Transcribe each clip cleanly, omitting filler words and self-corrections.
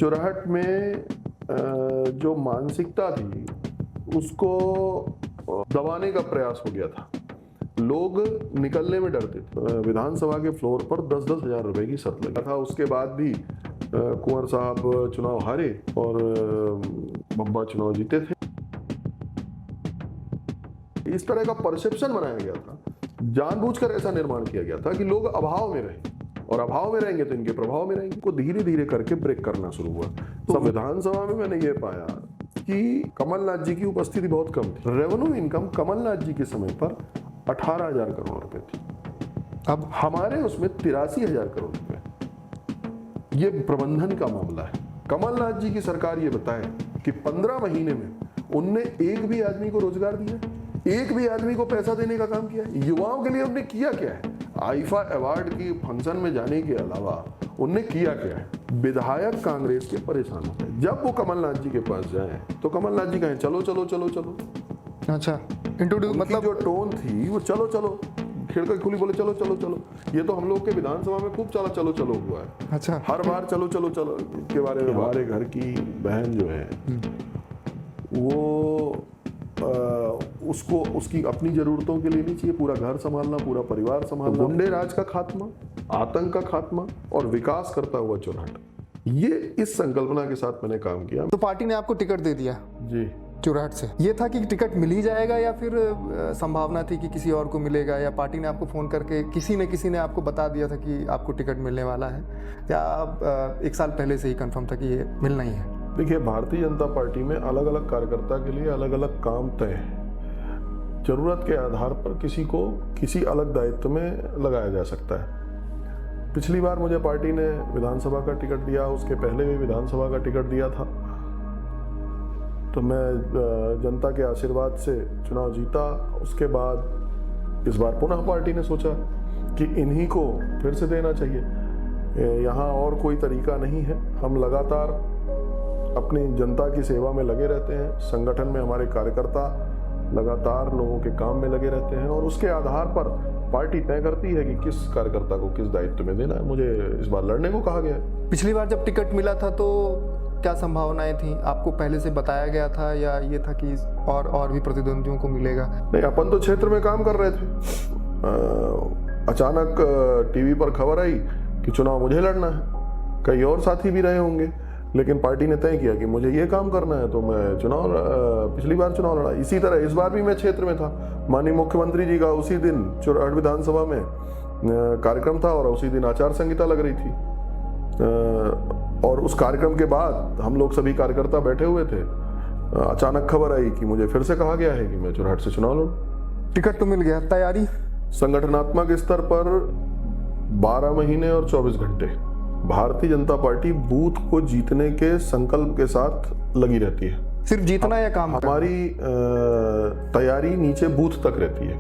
चुरहट में जो मानसिकता थी उसको दबाने का प्रयास हो गया था। लोग निकलने में डरते थे। विधानसभा के फ्लोर पर 10-10 हजार रुपए की शर्त लगा था। उसके बाद भी कुंवर साहब चुनाव हारे और बब्बा चुनाव जीते थे। इस तरह का परसेप्शन बनाया गया था, जानबूझकर ऐसा निर्माण किया गया था कि लोग अभाव में रहें और अभाव में रहेंगे तो इनके प्रभाव में रहेंगे। को धीरे धीरे करके ब्रेक करना शुरू हुआ। तो विधानसभा में मैंने ये पाया कि कमलनाथ जी की उपस्थिति बहुत कम थी। रेवेन्यू इनकम कमलनाथ जी के समय पर 18,000 करोड़ रुपए थी, अब हमारे उसमें 83,000 करोड़ रुपए। ये प्रबंधन का मामला है। कमलनाथ जी की सरकार ये बताए कि 15 महीने में उनने एक भी आदमी को रोजगार दिया, एक भी आदमी को पैसा देने का काम किया। युवाओं के लिए उन्होंने किया क्या है? आईफा अवार्ड की फंक्शन में जाने के अलावा उनने किया क्या है? विधायक कांग्रेस के परेशान होते हैं। जब वो कमलनाथ जी के पास जाए तो कमलनाथ जी कहें चलो चलो चलो चलो। अच्छा, इंट्रोड्यूस मतलब जो टोन थी वो चलो चलो, खिड़की खुली बोले चलो चलो चलो। ये तो हम लोग के विधानसभा में खूब चलो चलो चलो हुआ है। अच्छा, हर बार चलो चलो चलो के बारे में। हमारे घर की बहन जो है वो उसको उसकी अपनी जरूरतों के लिए नहीं चाहिए, पूरा घर संभालना, पूरा परिवार संभालना। गुंडे राज का खात्मा, आतंक का खात्मा और विकास करता हुआ चुरहट, ये इस संकल्पना के साथ मैंने काम किया। तो पार्टी ने आपको टिकट दे दिया जी चुरहट से। ये था कि टिकट मिल ही जाएगा या फिर संभावना थी कि किसी और को मिलेगा, या पार्टी ने आपको फोन करके किसी ने आपको बता दिया था कि आपको टिकट मिलने वाला है, या एक साल पहले से ही कंफर्म था कि ये मिलना ही है? देखिए, भारतीय जनता पार्टी में अलग अलग कार्यकर्ता के लिए अलग अलग काम तय है। जरूरत के आधार पर किसी को किसी अलग दायित्व में लगाया जा सकता है। पिछली बार मुझे पार्टी ने विधानसभा का टिकट दिया, उसके पहले भी विधानसभा का टिकट दिया था, तो मैं जनता के आशीर्वाद से चुनाव जीता। उसके बाद इस बार पुनः पार्टी ने सोचा कि इन्हीं को फिर से देना चाहिए। यहाँ और कोई तरीका नहीं है। हम लगातार अपनी जनता की सेवा में लगे रहते हैं। संगठन में हमारे कार्यकर्ता लगातार लोगों के काम में लगे रहते हैं और उसके आधार पर पार्टी तय करती है कि किस कार्यकर्ता को किस दायित्व में देना है। मुझे इस बार लड़ने को कहा गया है। पिछली बार जब टिकट मिला था तो क्या संभावनाएं थी? आपको पहले से बताया गया था या ये था कि और भी प्रतिद्वंदियों को मिलेगा? नहीं, अपन तो क्षेत्र में काम कर रहे थे। अचानक टीवी पर खबर आई कि चुनाव मुझे लड़ना है। कई और साथी भी रहे होंगे, लेकिन पार्टी ने तय किया कि मुझे ये काम करना है, तो मैं पिछली बार चुनाव लड़ा। इसी तरह इस बार भी मैं क्षेत्र में था। माननीय मुख्यमंत्री जी का उसी दिन चुरहट विधानसभा में कार्यक्रम था और उसी दिन आचार संहिता लग रही थी। और उस कार्यक्रम के बाद हम लोग सभी कार्यकर्ता बैठे हुए थे। अचानक खबर आई कि मुझे फिर से कहा गया है कि मैं चुरहट से चुनाव लड़ूं। टिकट तो मिल गया। तैयारी संगठनात्मक स्तर पर 12 महीने और 24 घंटे भारतीय जनता पार्टी बूथ को जीतने के संकल्प के साथ लगी रहती है। सिर्फ जीतना या काम? हमारी तैयारी नीचे बूथ तक रहती है।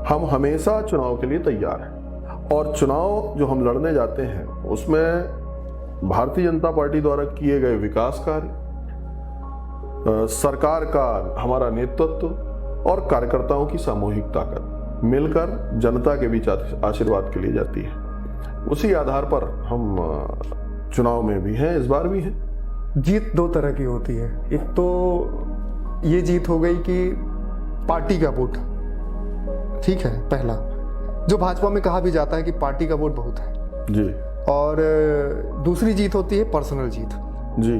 हम हमेशा चुनाव के लिए तैयार हैं और चुनाव जो हम लड़ने जाते हैं उसमें भारतीय जनता पार्टी द्वारा किए गए विकास कार्य, सरकार का हमारा नेतृत्व और कार्यकर्ताओं की सामूहिक ताकत मिलकर जनता के बीच आशीर्वाद के लिए जाती है। उसी आधार पर हम चुनाव में भी हैं, इस बार भी हैं। जीत दो तरह की होती है। एक तो ये जीत हो गई कि पार्टी का वोट, ठीक है, पहला जो भाजपा में कहा भी जाता है कि पार्टी का वोट बहुत है जी, और दूसरी जीत होती है पर्सनल जीत जी,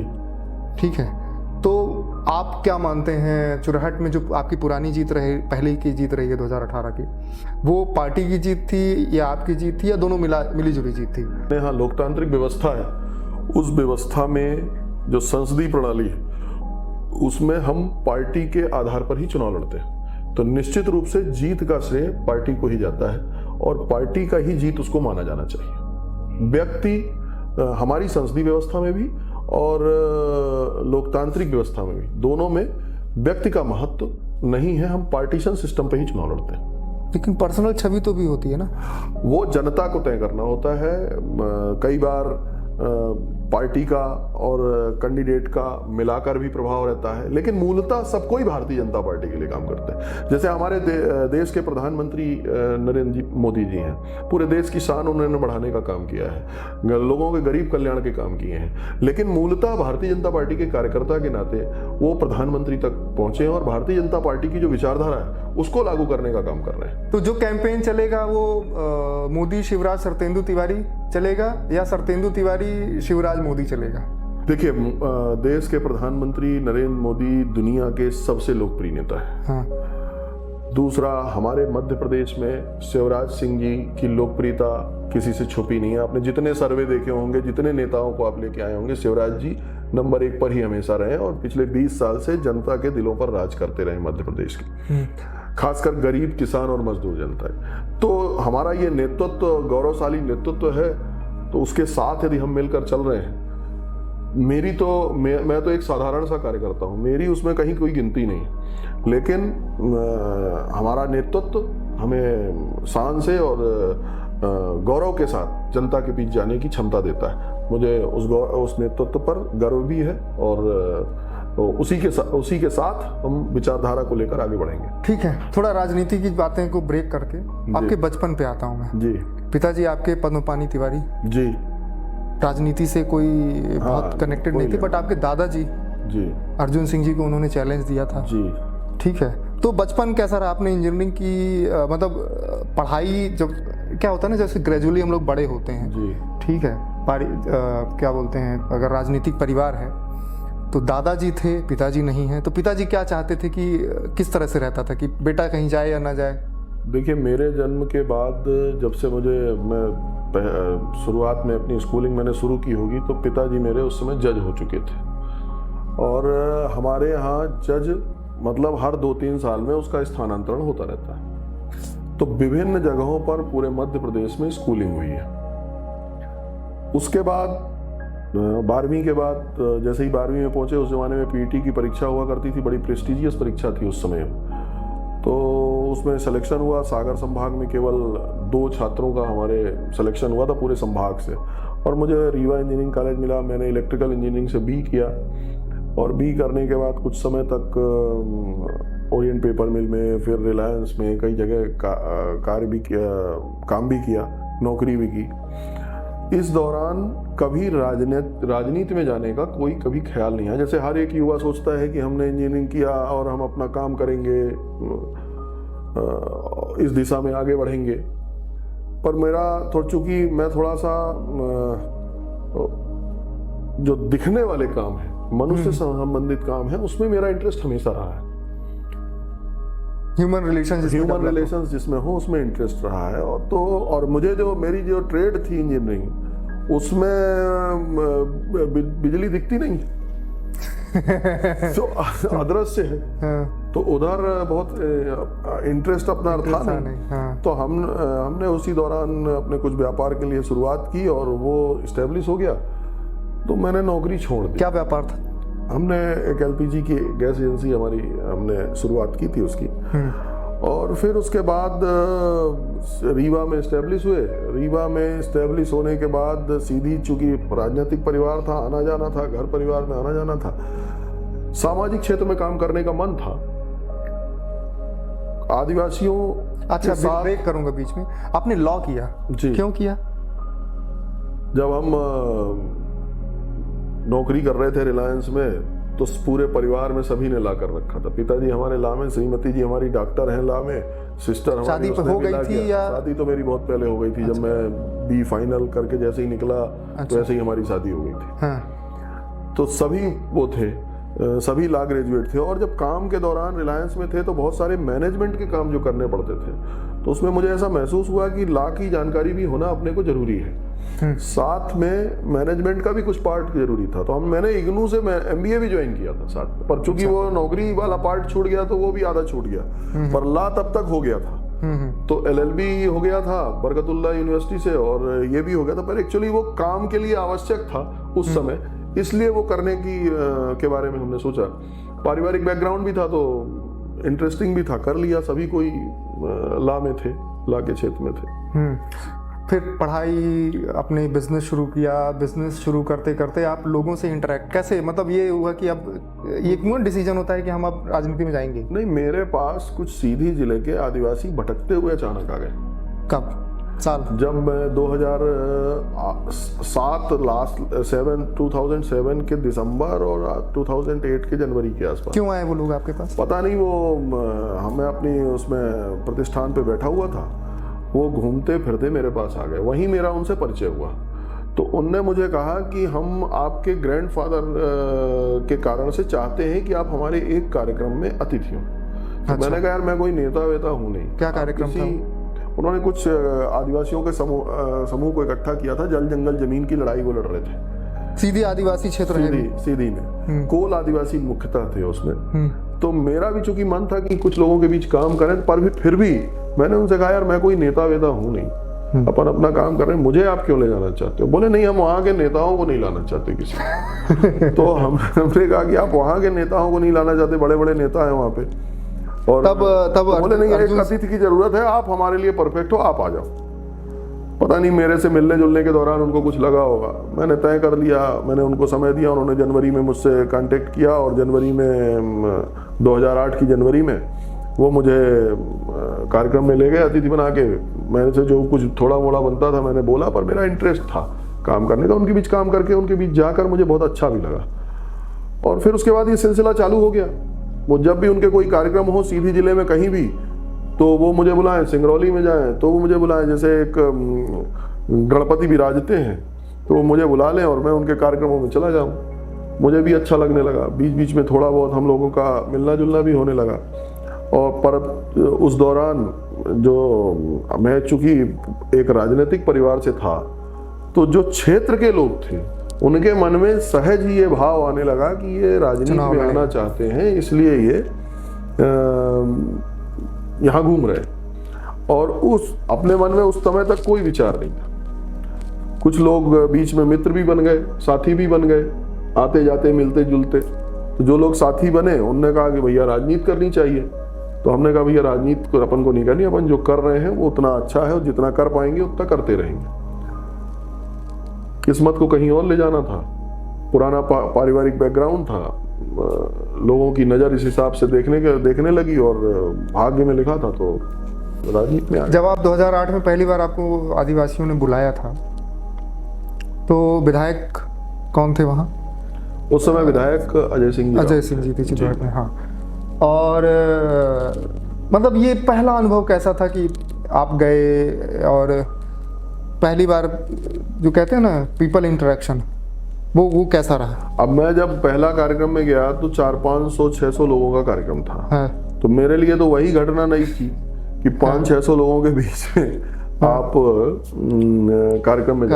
ठीक है। तो आप क्या मानते हैं, चुरहट में जो आपकी पुरानी जीत रही, पहले की जीत रही है 2018 की, वो पार्टी की जीत थी या आपकी जीत थी या दोनों मिली जुली जीत थी? यहाँ लोकतांत्रिक व्यवस्था है, उस व्यवस्था में जो संसदीय प्रणाली है उसमें हम पार्टी के आधार पर ही चुनाव लड़ते हैं। तो निश्चित रूप से जीत का श्रेय पार्टी को ही जाता है और पार्टी का ही जीत उसको माना जाना चाहिए। व्यक्ति हमारी संसदीय व्यवस्था में भी और लोकतांत्रिक व्यवस्था में भी, दोनों में व्यक्ति का महत्व नहीं है। हम पार्टीशन सिस्टम पे ही चुनाव लड़ते हैं। लेकिन पर्सनल छवि तो भी होती है ना? वो जनता को तय करना होता है। कई बार पार्टी का और कैंडिडेट का मिलाकर भी प्रभाव रहता है, लेकिन मूलतः सबको ही भारतीय जनता पार्टी के लिए काम करते हैं। जैसे हमारे देश के प्रधानमंत्री नरेंद्र मोदी जी हैं, पूरे देश की शान उन्होंने बढ़ाने का काम किया है, लोगों के गरीब कल्याण के काम किए हैं, लेकिन मूलतः भारतीय जनता पार्टी के कार्यकर्ता के नाते वो प्रधानमंत्री तक पहुंचे हैं और भारतीय जनता पार्टी की जो विचारधारा है उसको लागू करने का काम कर रहे हैं। तो जो कैंपेन चलेगा वो मोदी शिवराज सरतेंदु तिवारी चलेगा या सरतेंदु तिवारी शिवराज मोदी चलेगा? देखिए, देश के प्रधानमंत्री नरेंद्र मोदी दुनिया के सबसे लोकप्रिय नेता है। हाँ। दूसरा, हमारे मध्य प्रदेश में शिवराज सिंह जी की लोकप्रियता किसी से छुपी नहीं है। आपने जितने सर्वे देखे होंगे, जितने नेताओं को आप लेके आए होंगे, शिवराज जी नंबर 1 पर ही हमेशा रहे और पिछले 20 साल से जनता के दिलों पर राज करते रहे मध्य प्रदेश के, खासकर गरीब, किसान और मजदूर जनता है। तो हमारा ये नेतृत्व गौरवशाली नेतृत्व है, तो उसके साथ यदि हम मिलकर चल रहे हैं, मैं तो एक साधारण सा कार्यकर्ता हूँ, मेरी उसमें कहीं कोई गिनती नहीं, लेकिन हमारा नेतृत्व हमें शान से और गौरव के साथ जनता के बीच जाने की क्षमता देता है। मुझे उस नेतृत्व पर गर्व भी है और उसी के साथ हम विचारधारा को लेकर आगे बढ़ेंगे। ठीक है, थोड़ा राजनीति की बातें को ब्रेक करके आपके बचपन पे आता हूँ मैं। जी। पिताजी आपके पद्मपानी तिवारी जी। राजनीति से कोई बहुत कनेक्टेड नहीं थे, बट आपके दादाजी जी अर्जुन सिंह जी को उन्होंने चैलेंज दिया था। जी। ठीक है, तो बचपन कैसा रहा? आपने इंजीनियरिंग की मतलब पढ़ाई जब क्या होता है ना, जैसे ग्रेजुअली हम लोग बड़े होते हैं जी, ठीक है, क्या बोलते हैं, अगर राजनीतिक परिवार है तो दादाजी थे, पिताजी नहीं है, तो पिताजी क्या चाहते थे कि किस तरह से रहता था कि बेटा कहीं जाए या ना जाए? देखिए, मेरे जन्म के बाद जब से मैं शुरुआत में अपनी स्कूलिंग मैंने शुरू की होगी, तो पिताजी मेरे उस समय जज हो चुके थे और हमारे यहाँ जज मतलब हर 2-3 साल में उसका स्थानांतरण होता रहता है। तो विभिन्न जगहों पर पूरे मध्य प्रदेश में स्कूलिंग हुई है। उसके बाद 12वीं के बाद जैसे ही 12वीं में पहुंचे, उस जमाने में पीईटी की परीक्षा हुआ करती थी, बड़ी प्रेस्टिजियस परीक्षा थी उस समय। तो उसमें सिलेक्शन हुआ, सागर संभाग में केवल 2 छात्रों का हमारे सिलेक्शन हुआ था पूरे संभाग से, और मुझे रीवा इंजीनियरिंग कॉलेज मिला। मैंने इलेक्ट्रिकल इंजीनियरिंग से बी किया और बी करने के बाद कुछ समय तक ओरिएंट पेपर मिल में, फिर रिलायंस में कई जगह काम भी किया, नौकरी भी की। इस दौरान कभी राजनीति में जाने का कोई कभी ख्याल नहीं आया। जैसे हर एक युवा सोचता है कि हमने इंजीनियरिंग किया और हम अपना काम करेंगे, इस दिशा में आगे बढ़ेंगे, पर मेरा चूंकि मैं थोड़ा सा जो दिखने वाले काम है, मनुष्य से संबंधित काम है, उसमें मेरा इंटरेस्ट हमेशा रहा है। ह्यूमन रिलेशंस जिसमें हो उसमें इंटरेस्ट रहा है। और मुझे मेरी जो ट्रेड थी इंजीनियरिंग, उसमें बिजली दिखती नहीं जो अदृश्य है, तो उधर बहुत इंटरेस्ट अपना था नहीं। तो हमने उसी दौरान अपने कुछ व्यापार के लिए शुरुआत की और वो इस्टेब्लिश हो गया, तो मैंने नौकरी छोड़ दी। क्या व्यापार था? हमने एक एलपीजी की गैस एजेंसी हमने शुरुआत की थी उसकी, और फिर उसके बाद रीवा में इस्टेब्लिश हुए। रीवा में इस्टेब्लिश होने के बाद सीधी, चूंकि राजनीतिक परिवार था, आना जाना था, घर परिवार में आना जाना था, सामाजिक क्षेत्र में काम करने का मन था। आदिवासियों अच्छा, ब्रेक करूंगा बीच में। आपने लॉ किया जी? क्यों किया? जब हम नौकरी कर रहे थे रिलायंस में, तो पूरे परिवार में सभी ने ला कर रखा था। पिताजी हमारे ला में, श्रीमती जी हमारी डॉक्टर हैं ला में, सिस्टर हमारी शादी हो गई थी या? शादी तो मेरी बहुत पहले हो गई थी। जब मैं बी फाइनल करके जैसे ही निकला, तो वैसे ही हमारी शादी हो गई थी। तो सभी वो थे, सभी लॉ ग्रेजुएट थे। और जब काम के दौरान रिलायंस में थे, तो बहुत सारे मैनेजमेंट के काम जो करने पड़ते थे, तो उसमें मुझे ऐसा महसूस हुआ कि लॉ की जानकारी भी होना अपने को जरूरी है, साथ में मैनेजमेंट का भी कुछ पार्ट जरूरी था। तो मैंने इग्नू से एमबीए भी ज्वाइन किया था साथ में, पर चूंकि वो नौकरी वाला पार्ट छूट गया, तो वो भी आधा छूट गया, पर लॉ तब तक हो गया था। तो एलएलबी हो गया था बरकतुल्लाह यूनिवर्सिटी से, और ये भी हो गया था, पर एक्चुअली वो काम के लिए आवश्यक था उस समय, इसलिए वो करने के बारे में हमने सोचा। पारिवारिक बैकग्राउंड भी था, तो इंटरेस्टिंग भी था, कर लिया। सभी कोई लॉ में थे, लॉ के क्षेत्र में थे। फिर पढ़ाई, अपने बिजनेस शुरू किया, बिजनेस शुरू करते करते आप लोगों से इंटरेक्ट कैसे, मतलब ये हुआ कि अब ये क्यों डिसीजन होता है कि हम अब राजनीति में जाएंगे? नहीं, मेरे पास कुछ सीधी जिले के आदिवासी भटकते हुए अचानक आ गए। कब? साल? जब मैं 2007 के दिसंबर और 2008 के जनवरी के आसपास। क्यों आए वो लोग आपके पास? पता नहीं, वो हमें अपनी उसमें प्रतिष्ठान पे बैठा हुआ था, वो घूमते फिरते मेरे पास आ गए, वहीं मेरा उनसे परिचय हुआ। तो उनने मुझे कहा कि हम आपके ग्रैंडफादर के कारण से चाहते हैं कि आप हमारे एक कार्यक्रम में अतिथि हों। तो मैंने कहा यार मैं कोई नेता वेता हूँ नहीं। क्या कार्यक्रम था? उन्होंने कुछ आदिवासियों के समूह को इकट्ठा किया था, जल जंगल जमीन की लड़ाई वो लड़ रहे थे। सीधी आदिवासी क्षेत्र है? सीधी में कोल आदिवासी मुख्यतः थे उसमें। तो मेरा भी चूंकि मन था कि कुछ लोगों के बीच काम करें, पर भी फिर भी मैंने उनसे कहा यार मैं कोई नेता वेता हूँ नहीं, अपन अपना काम कर रहे हैं, मुझे आप क्यों ले जाना चाहते हो? बोले नहीं, हम वहाँ के नेताओं को नहीं लाना चाहते किसी। तो हमने कहा कि आप वहाँ के नेताओं को नहीं लाना चाहते, बड़े बड़े नेता है वहाँ पे। और तब बोले नहीं, एक अतिथि की जरूरत है, आप हमारे लिए परफेक्ट हो, आप आ जाओ। पता नहीं मेरे से मिलने जुलने के दौरान उनको कुछ लगा होगा, मैंने तय कर लिया, मैंने उनको समय दिया, उन्होंने जनवरी में मुझसे कांटेक्ट किया और जनवरी में 2008 की जनवरी में वो मुझे कार्यक्रम में ले गए अतिथि बना के। मेरे से जो कुछ थोड़ा मोड़ा बनता था मैंने बोला, पर मेरा इंटरेस्ट था काम करने का, उनके बीच काम करके उनके बीच जाकर मुझे बहुत अच्छा भी लगा। और फिर उसके बाद ये सिलसिला चालू हो गया। वो जब भी उनके कोई कार्यक्रम हो सीधी जिले में कहीं भी, तो वो मुझे बुलाएं, सिंगरौली में जाएं तो वो मुझे बुलाएं, जैसे एक गणपति विराजते हैं तो वो मुझे बुला लें और मैं उनके कार्यक्रमों में चला जाऊं। मुझे भी अच्छा लगने लगा, बीच बीच में थोड़ा बहुत हम लोगों का मिलना जुलना भी होने लगा। और पर उस दौरान जो मैं चूंकि एक राजनीतिक परिवार से था, तो जो क्षेत्र के लोग थे उनके मन में सहज ही ये भाव आने लगा कि ये राजनीति में आना चाहते हैं, इसलिए ये यहाँ घूम रहे। और उस अपने मन में उस समय तक कोई विचार नहीं था। कुछ लोग बीच में मित्र भी बन गए, साथी भी बन गए, आते जाते मिलते जुलते। तो जो लोग साथी बने उनने कहा कि भैया राजनीति करनी चाहिए। तो हमने कहा भैया राजनीति को अपन को नहीं करनी, अपन जो कर रहे हैं वो उतना अच्छा है और जितना कर पाएंगे उतना करते रहेंगे। किस्मत को कहीं और ले जाना था, पुराना पारिवारिक बैकग्राउंड था, लोगों की नज़र इस हिसाब से देखने लगी और भाग्य में लिखा था तो राजनीति में आ गया। जब आप 2008 में पहली बार आपको आदिवासियों ने बुलाया था तो विधायक कौन थे वहाँ? उस समय विधायक अजय सिंह जी थे चित्रकूट में। हाँ, और मतलब ये पहला अनुभव कैसा था कि आप गए और पहली बार जो कहते हैं ना पीपल इंटरेक्शन, वो कैसा रहा? अब मैं जब पहला कार्यक्रम में गया तो 400-500-600 लोगों का कार्यक्रम था। हाँ। तो मेरे लिए तो वही घटना नहीं थी कि 500-600 लोगों के बीच में आप कार्यक्रम में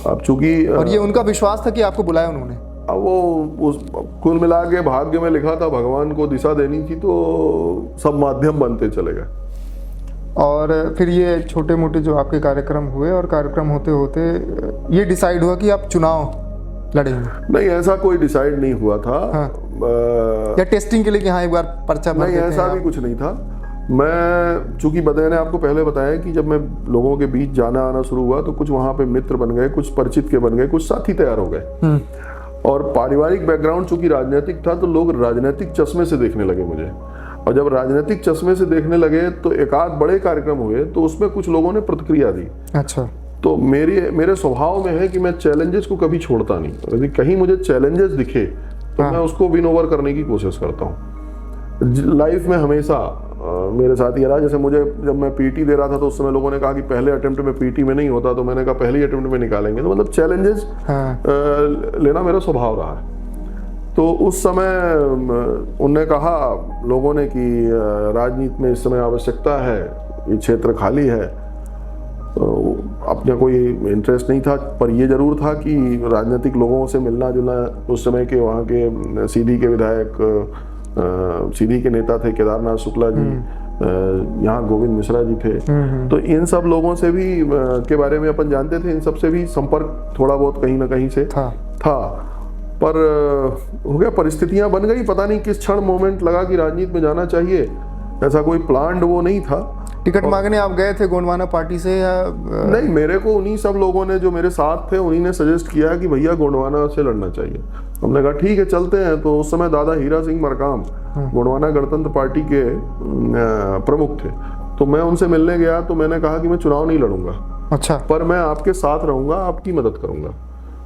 अब चूंकि और ये उनका विश्वास था कि आपको बुलाया उन्होंने। अब वो उस कुल मिला के भाग्य में लिखा था, भगवान को दिशा देनी थी, तो सब माध्यम बनते चले गए। और फिर ये छोटे मोटे जो आपके कार्यक्रम हुए और कार्यक्रम होते होते ये डिसाइड हुआ कि आप चुनाव लड़ेंगे? नहीं, ऐसा कोई डिसाइड नहीं हुआ था। हाँ। या टेस्टिंग के लिए कि हाँ एक बार पर्चा भर नहीं, ऐसा भी कुछ नहीं था। मैं चूंकि मैंने आपको पहले बताया कि जब मैं लोगों के बीच जाना आना शुरू हुआ तो कुछ वहाँ पे मित्र बन गए, कुछ परिचित के बन गए, कुछ साथी तैयार हो गए। और पारिवारिक बैकग्राउंड चूंकि राजनीतिक था तो लोग राजनीतिक चश्मे से देखने लगे मुझे। और जब राजनीतिक चश्मे से देखने लगे तो एक आध बड़े कार्यक्रम हुए तो उसमें कुछ लोगों ने प्रतिक्रिया दी। अच्छा। तो मेरे स्वभाव में है कि मैं चैलेंजेस को कभी छोड़ता नहीं। यदि कहीं मुझे चैलेंजेस दिखे तो मैं उसको विन ओवर करने की कोशिश करता हूँ। लाइफ में हमेशा मेरे साथ ये रहा। जैसे मुझे जब मैं पीटी दे रहा था तो उस समय लोगों ने कहा कि पहले अटेम्प्ट में पीटी में नहीं होता, तो मैंने कहा पहले अटेम्प्ट में निकालेंगे। तो मतलब चैलेंजेस लेना मेरा स्वभाव रहा है। तो उस समय उनने कहा लोगों ने कि राजनीति में इस समय आवश्यकता है, ये क्षेत्र खाली है। तो अपने कोई इंटरेस्ट नहीं था, पर ये जरूर था कि राजनीतिक लोगों से मिलना जुलना। उस समय के वहाँ के सीधी के विधायक, सीधी के नेता थे केदारनाथ शुक्ला जी, यहाँ गोविंद मिश्रा जी थे। तो इन सब लोगों से भी के बारे में अपन जानते थे, इन सब से भी संपर्क थोड़ा बहुत कहीं ना कहीं से था। पर हो गया, परिस्थितियां बन गई। पता नहीं किस क्षण मोमेंट लगा कि राजनीति में जाना चाहिए। ऐसा कोई प्लान्ड वो नहीं था, टिकट मांगने आप गए थे गोंडवाना पार्टी से या नहीं, मेरे को उन्हीं सब लोगों ने जो मेरे साथ थे उन्हीं ने सजेस्ट किया कि भैया गोंडवाना से लड़ना चाहिए। हमने कहा ठीक है चलते हैं। तो उस समय दादा हीरा सिंह मरकाम गोंडवाना गणतंत्र पार्टी के प्रमुख थे, तो मैं उनसे मिलने गया। तो मैंने कहा कि मैं चुनाव नहीं लड़ूंगा, अच्छा, पर मैं आपके साथ रहूंगा, आपकी मदद करूंगा।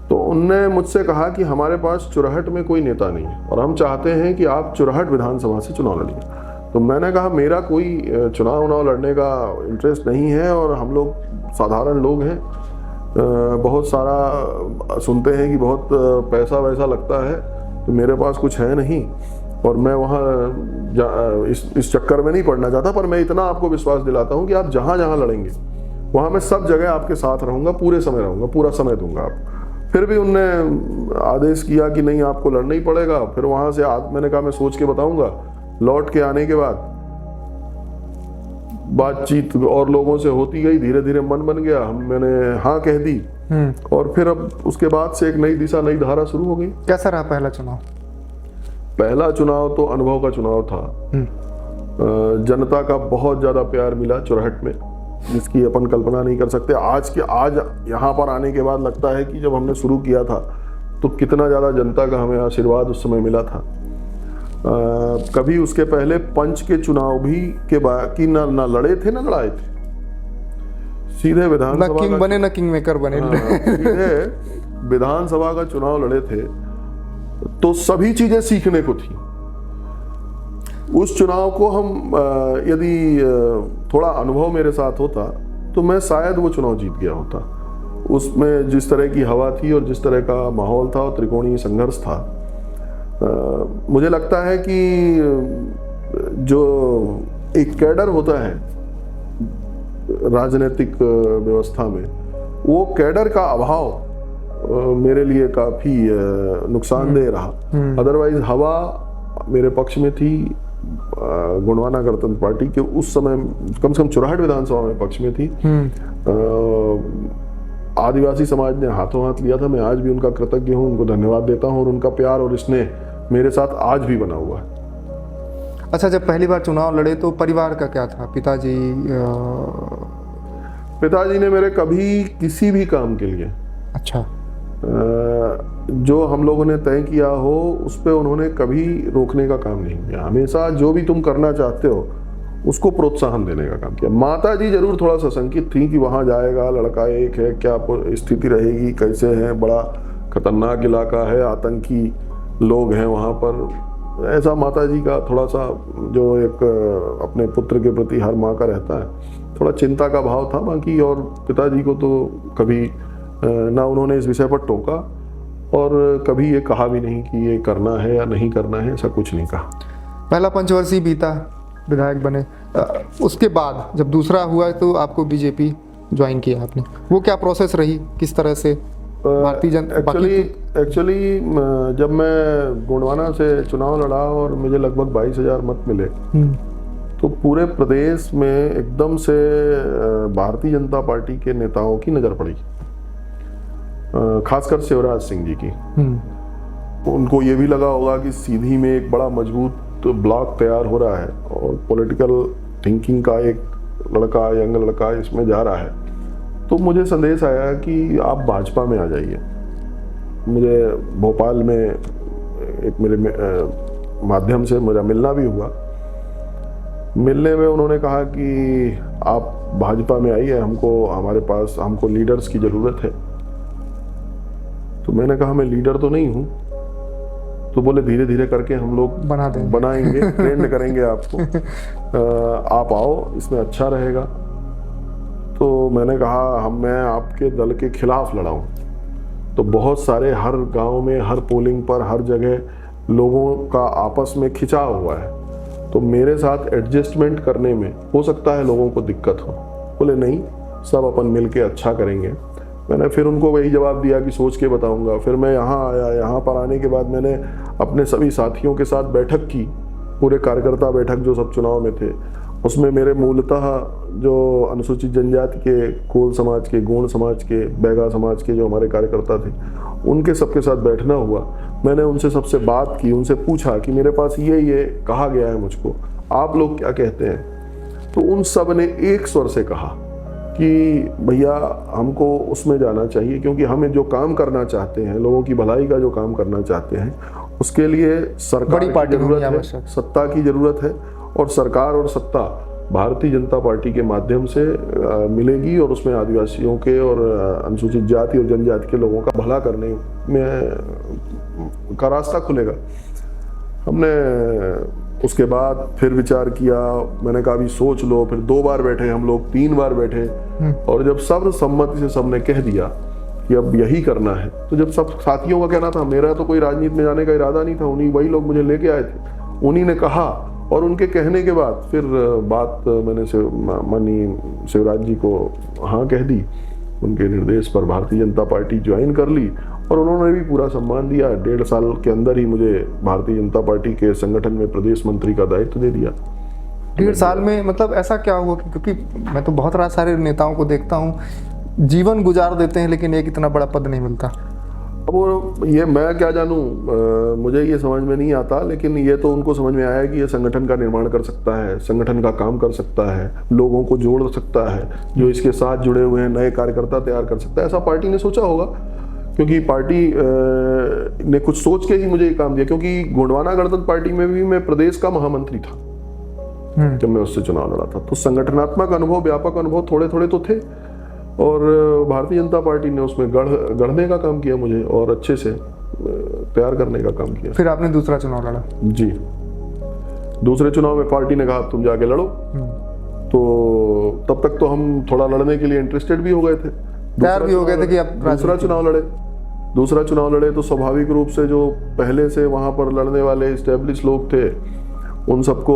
तो उनने मुझसे कहा कि हमारे पास चुरहट में कोई नेता नहीं है और हम चाहते हैं कि आप चुरहट विधानसभा से चुनाव लड़िए। तो मैंने कहा मेरा कोई चुनाव लड़ने का इंटरेस्ट नहीं है और हम लोग साधारण लोग हैं, बहुत सारा सुनते हैं कि बहुत पैसा वैसा लगता है, तो मेरे पास कुछ है नहीं और मैं वहाँ इस चक्कर में नहीं पड़ना चाहता। पर मैं इतना आपको विश्वास दिलाता हूँ कि आप जहाँ जहाँ लड़ेंगे वहाँ मैं सब जगह आपके साथ रहूँगा, पूरे समय रहूँगा, पूरा समय दूंगा आप। फिर भी उनने आदेश किया कि नहीं आपको लड़ना ही पड़ेगा। फिर वहाँ से मैंने कहा मैं सोच के बताऊँगा। लौट के आने के बाद बातचीत और लोगों से होती गई, धीरे धीरे मन बन गया, मैंने हाँ कह दी और फिर अब उसके बाद से एक नई दिशा, नई धारा शुरू हो गई। कैसा रहा पहला चुनाव? पहला चुनाव तो अनुभव का चुनाव था। जनता का बहुत ज्यादा प्यार मिला चुरहट में, जिसकी अपन कल्पना नहीं कर सकते। आज यहाँ पर आने के बाद लगता है कि जब हमने शुरू किया था तो कितना ज्यादा जनता का हमें आशीर्वाद उस समय मिला था। कभी उसके पहले पंच के चुनाव भी की ना लड़े थे ना लड़ाए थे, सीधे विधानसभा किंग बने ना किंग मेकर बने, सीधे विधानसभा का चुनाव लड़े थे। तो सभी चीजें सीखने को थी। उस चुनाव को हम यदि थोड़ा अनुभव मेरे साथ होता तो मैं शायद वो चुनाव जीत गया होता। उसमें जिस तरह की हवा थी और जिस तरह का माहौल था और त्रिकोणीय संघर्ष था, मुझे लगता है कि जो एक कैडर होता है राजनीतिक व्यवस्था में, वो कैडर का अभाव मेरे लिए काफी नुकसानदेह रहा। अदरवाइज हवा मेरे पक्ष में थी। गोंडवाना गणतंत्र पार्टी के उस समय कम से कम चुरहट विधानसभा में पक्ष में थी। आदिवासी समाज ने हाथों हाथ लिया था। मैं आज भी उनका कृतज्ञ हूँ, उनको धन्यवाद देता हूँ और उनका प्यार और स्नेह मेरे साथ आज भी बना हुआ है। अच्छा, जब पहली बार चुनाव लड़े तो परिवार का क्या था? पिताजी ने मेरे कभी किसी भी काम के लिए, अच्छा, जो हम लोगों ने तय किया हो उस पे उन्होंने कभी रोकने का काम नहीं किया। हमेशा जो भी तुम करना चाहते हो उसको प्रोत्साहन देने का काम किया। माता जी जरूर थोड़ा सा शंकित थी कि वहाँ जाएगा, लड़का एक है, क्या स्थिति रहेगी, कैसे है, बड़ा खतरनाक इलाका है, आतंकी लोग हैं वहाँ पर। ऐसा माता जी का थोड़ा सा जो एक अपने पुत्र के प्रति हर माँ का रहता है, थोड़ा चिंता का भाव था। बाकी और पिताजी को तो कभी ना उन्होंने इस विषय पर टोका और कभी ये कहा भी नहीं कि ये करना है या नहीं करना है, ऐसा कुछ नहीं कहा। पहला पंचवर्षीय बीता, विधायक बने, उसके बाद जब दूसरा हुआ तो आपको बीजेपी ज्वाइन किया आपने, वो क्या प्रोसेस रही, किस तरह से? भारतीय जनता एक्चुअली जब मैं गोंडवाना से चुनाव लड़ा और मुझे लगभग 22,000 मत मिले, तो पूरे प्रदेश में एकदम से भारतीय जनता पार्टी के नेताओं की नजर पड़ी, खासकर शिवराज सिंह जी की। उनको ये भी लगा होगा कि सीधी में एक बड़ा मजबूत ब्लॉक तैयार हो रहा है और पॉलिटिकल थिंकिंग का एक लड़का, यंग लड़का इसमें जा रहा है। तो मुझे संदेश आया कि आप भाजपा में आ जाइए। मुझे भोपाल में एक मेरे माध्यम से मेरा मिलना भी हुआ। मिलने में उन्होंने कहा कि आप भाजपा में आइए, हमको लीडर्स की ज़रूरत है। तो मैंने कहा मैं लीडर तो नहीं हूँ। तो बोले धीरे धीरे करके हम लोग बनाएंगे, ट्रेंड करेंगे आपको, आप आओ, इसमें अच्छा रहेगा। तो मैंने कहा मैं आपके दल के खिलाफ लड़ा हूँ। तो बहुत सारे हर गांव में, हर पोलिंग पर, हर जगह लोगों का आपस में खिंचाव हुआ है, तो मेरे साथ एडजस्टमेंट करने में हो सकता है लोगों को दिक्कत हो। बोले नहीं, सब अपन मिल के अच्छा करेंगे। मैंने फिर उनको वही जवाब दिया कि सोच के बताऊंगा। फिर मैं यहाँ आया। यहाँ पर आने के बाद मैंने अपने सभी साथियों के साथ बैठक की, पूरे कार्यकर्ता बैठक जो सब चुनाव में थे। उसमें मेरे मूलतः जो अनुसूचित जनजाति के, कोल समाज के, गोंड समाज के, बैगा समाज के जो हमारे कार्यकर्ता थे, उनके सबके साथ बैठना हुआ। मैंने उनसे सबसे बात की, उनसे पूछा कि मेरे पास ये कहा गया है मुझको, आप लोग क्या कहते हैं। तो उन सब ने एक स्वर से कहा कि भैया हमको उसमें जाना चाहिए, क्योंकि हमें जो काम करना चाहते हैं, लोगों की भलाई का जो काम करना चाहते हैं, उसके लिए सरकार बड़ी पार्टी की जरूरत होनी है, आवश्यक। सत्ता की जरूरत है, और सरकार और सत्ता भारतीय जनता पार्टी के माध्यम से मिलेगी, और उसमें आदिवासियों के और अनुसूचित जाति और जनजाति के लोगों का भला करने में का रास्ता खुलेगा। हमने उसके बाद फिर विचार किया, मैंने कहा अभी सोच लो, फिर 2 बार बैठे हम लोग, 3 बार बैठे, और जब सर्वसम्मति से सबने कह दिया कि अब यही करना है, तो जब सब साथियों का कहना था, मेरा तो कोई राजनीति में जाने का इरादा नहीं था, उन्हीं वही लोग मुझे लेके आए थे, उन्हीं ने कहा, और उनके कहने के बाद फिर बात मैंने माननीय शिवराज जी को हाँ कह दी, उनके निर्देश पर भारतीय जनता पार्टी ज्वाइन कर ली, और उन्होंने भी पूरा सम्मान दिया। 1.5 साल के अंदर ही मुझे भारतीय जनता पार्टी के संगठन में प्रदेश मंत्री का दायित्व दे दिया। 1.5 साल में मतलब ऐसा क्या हुआ क्योंकि मैं तो बहुत सारे नेताओं को देखता हूँ, जीवन गुजार देते हैं लेकिन एक इतना बड़ा पद नहीं मिलता। अब वो ये मैं क्या जानूं, मुझे ये समझ में नहीं आता, लेकिन ये तो उनको समझ में आया कि ये संगठन का निर्माण कर सकता है, संगठन का काम कर सकता है, लोगों को जोड़ सकता है, जो इसके साथ जुड़े हुए हैं नए कार्यकर्ता तैयार कर सकता है, ऐसा पार्टी ने सोचा होगा, क्योंकि पार्टी ने कुछ सोच के ही मुझे ये काम दिया। क्योंकि गोंडवाना गणतंत्र पार्टी में भी मैं प्रदेश का महामंत्री था जब मैं उससे चुनाव लड़ा था, तो संगठनात्मक अनुभव, व्यापक अनुभव थोड़े थोड़े तो थे, और भारतीय जनता पार्टी ने उसमें गढ़ने का काम किया मुझे, और अच्छे से तैयार करने का काम किया। फिर आपने दूसरा चुनाव लड़ा? जी, दूसरे चुनाव में पार्टी ने कहा तुम जाके लड़ो, तो तब तक तो हम थोड़ा लड़ने के लिए इंटरेस्टेड भी हो गए थे, तैयार भी हो गए थे कि अब दूसरा चुनाव लड़े। तो स्वाभाविक रूप से जो पहले से वहां पर लड़ने वाले एस्टेब्लिश लोग थे, उन सबको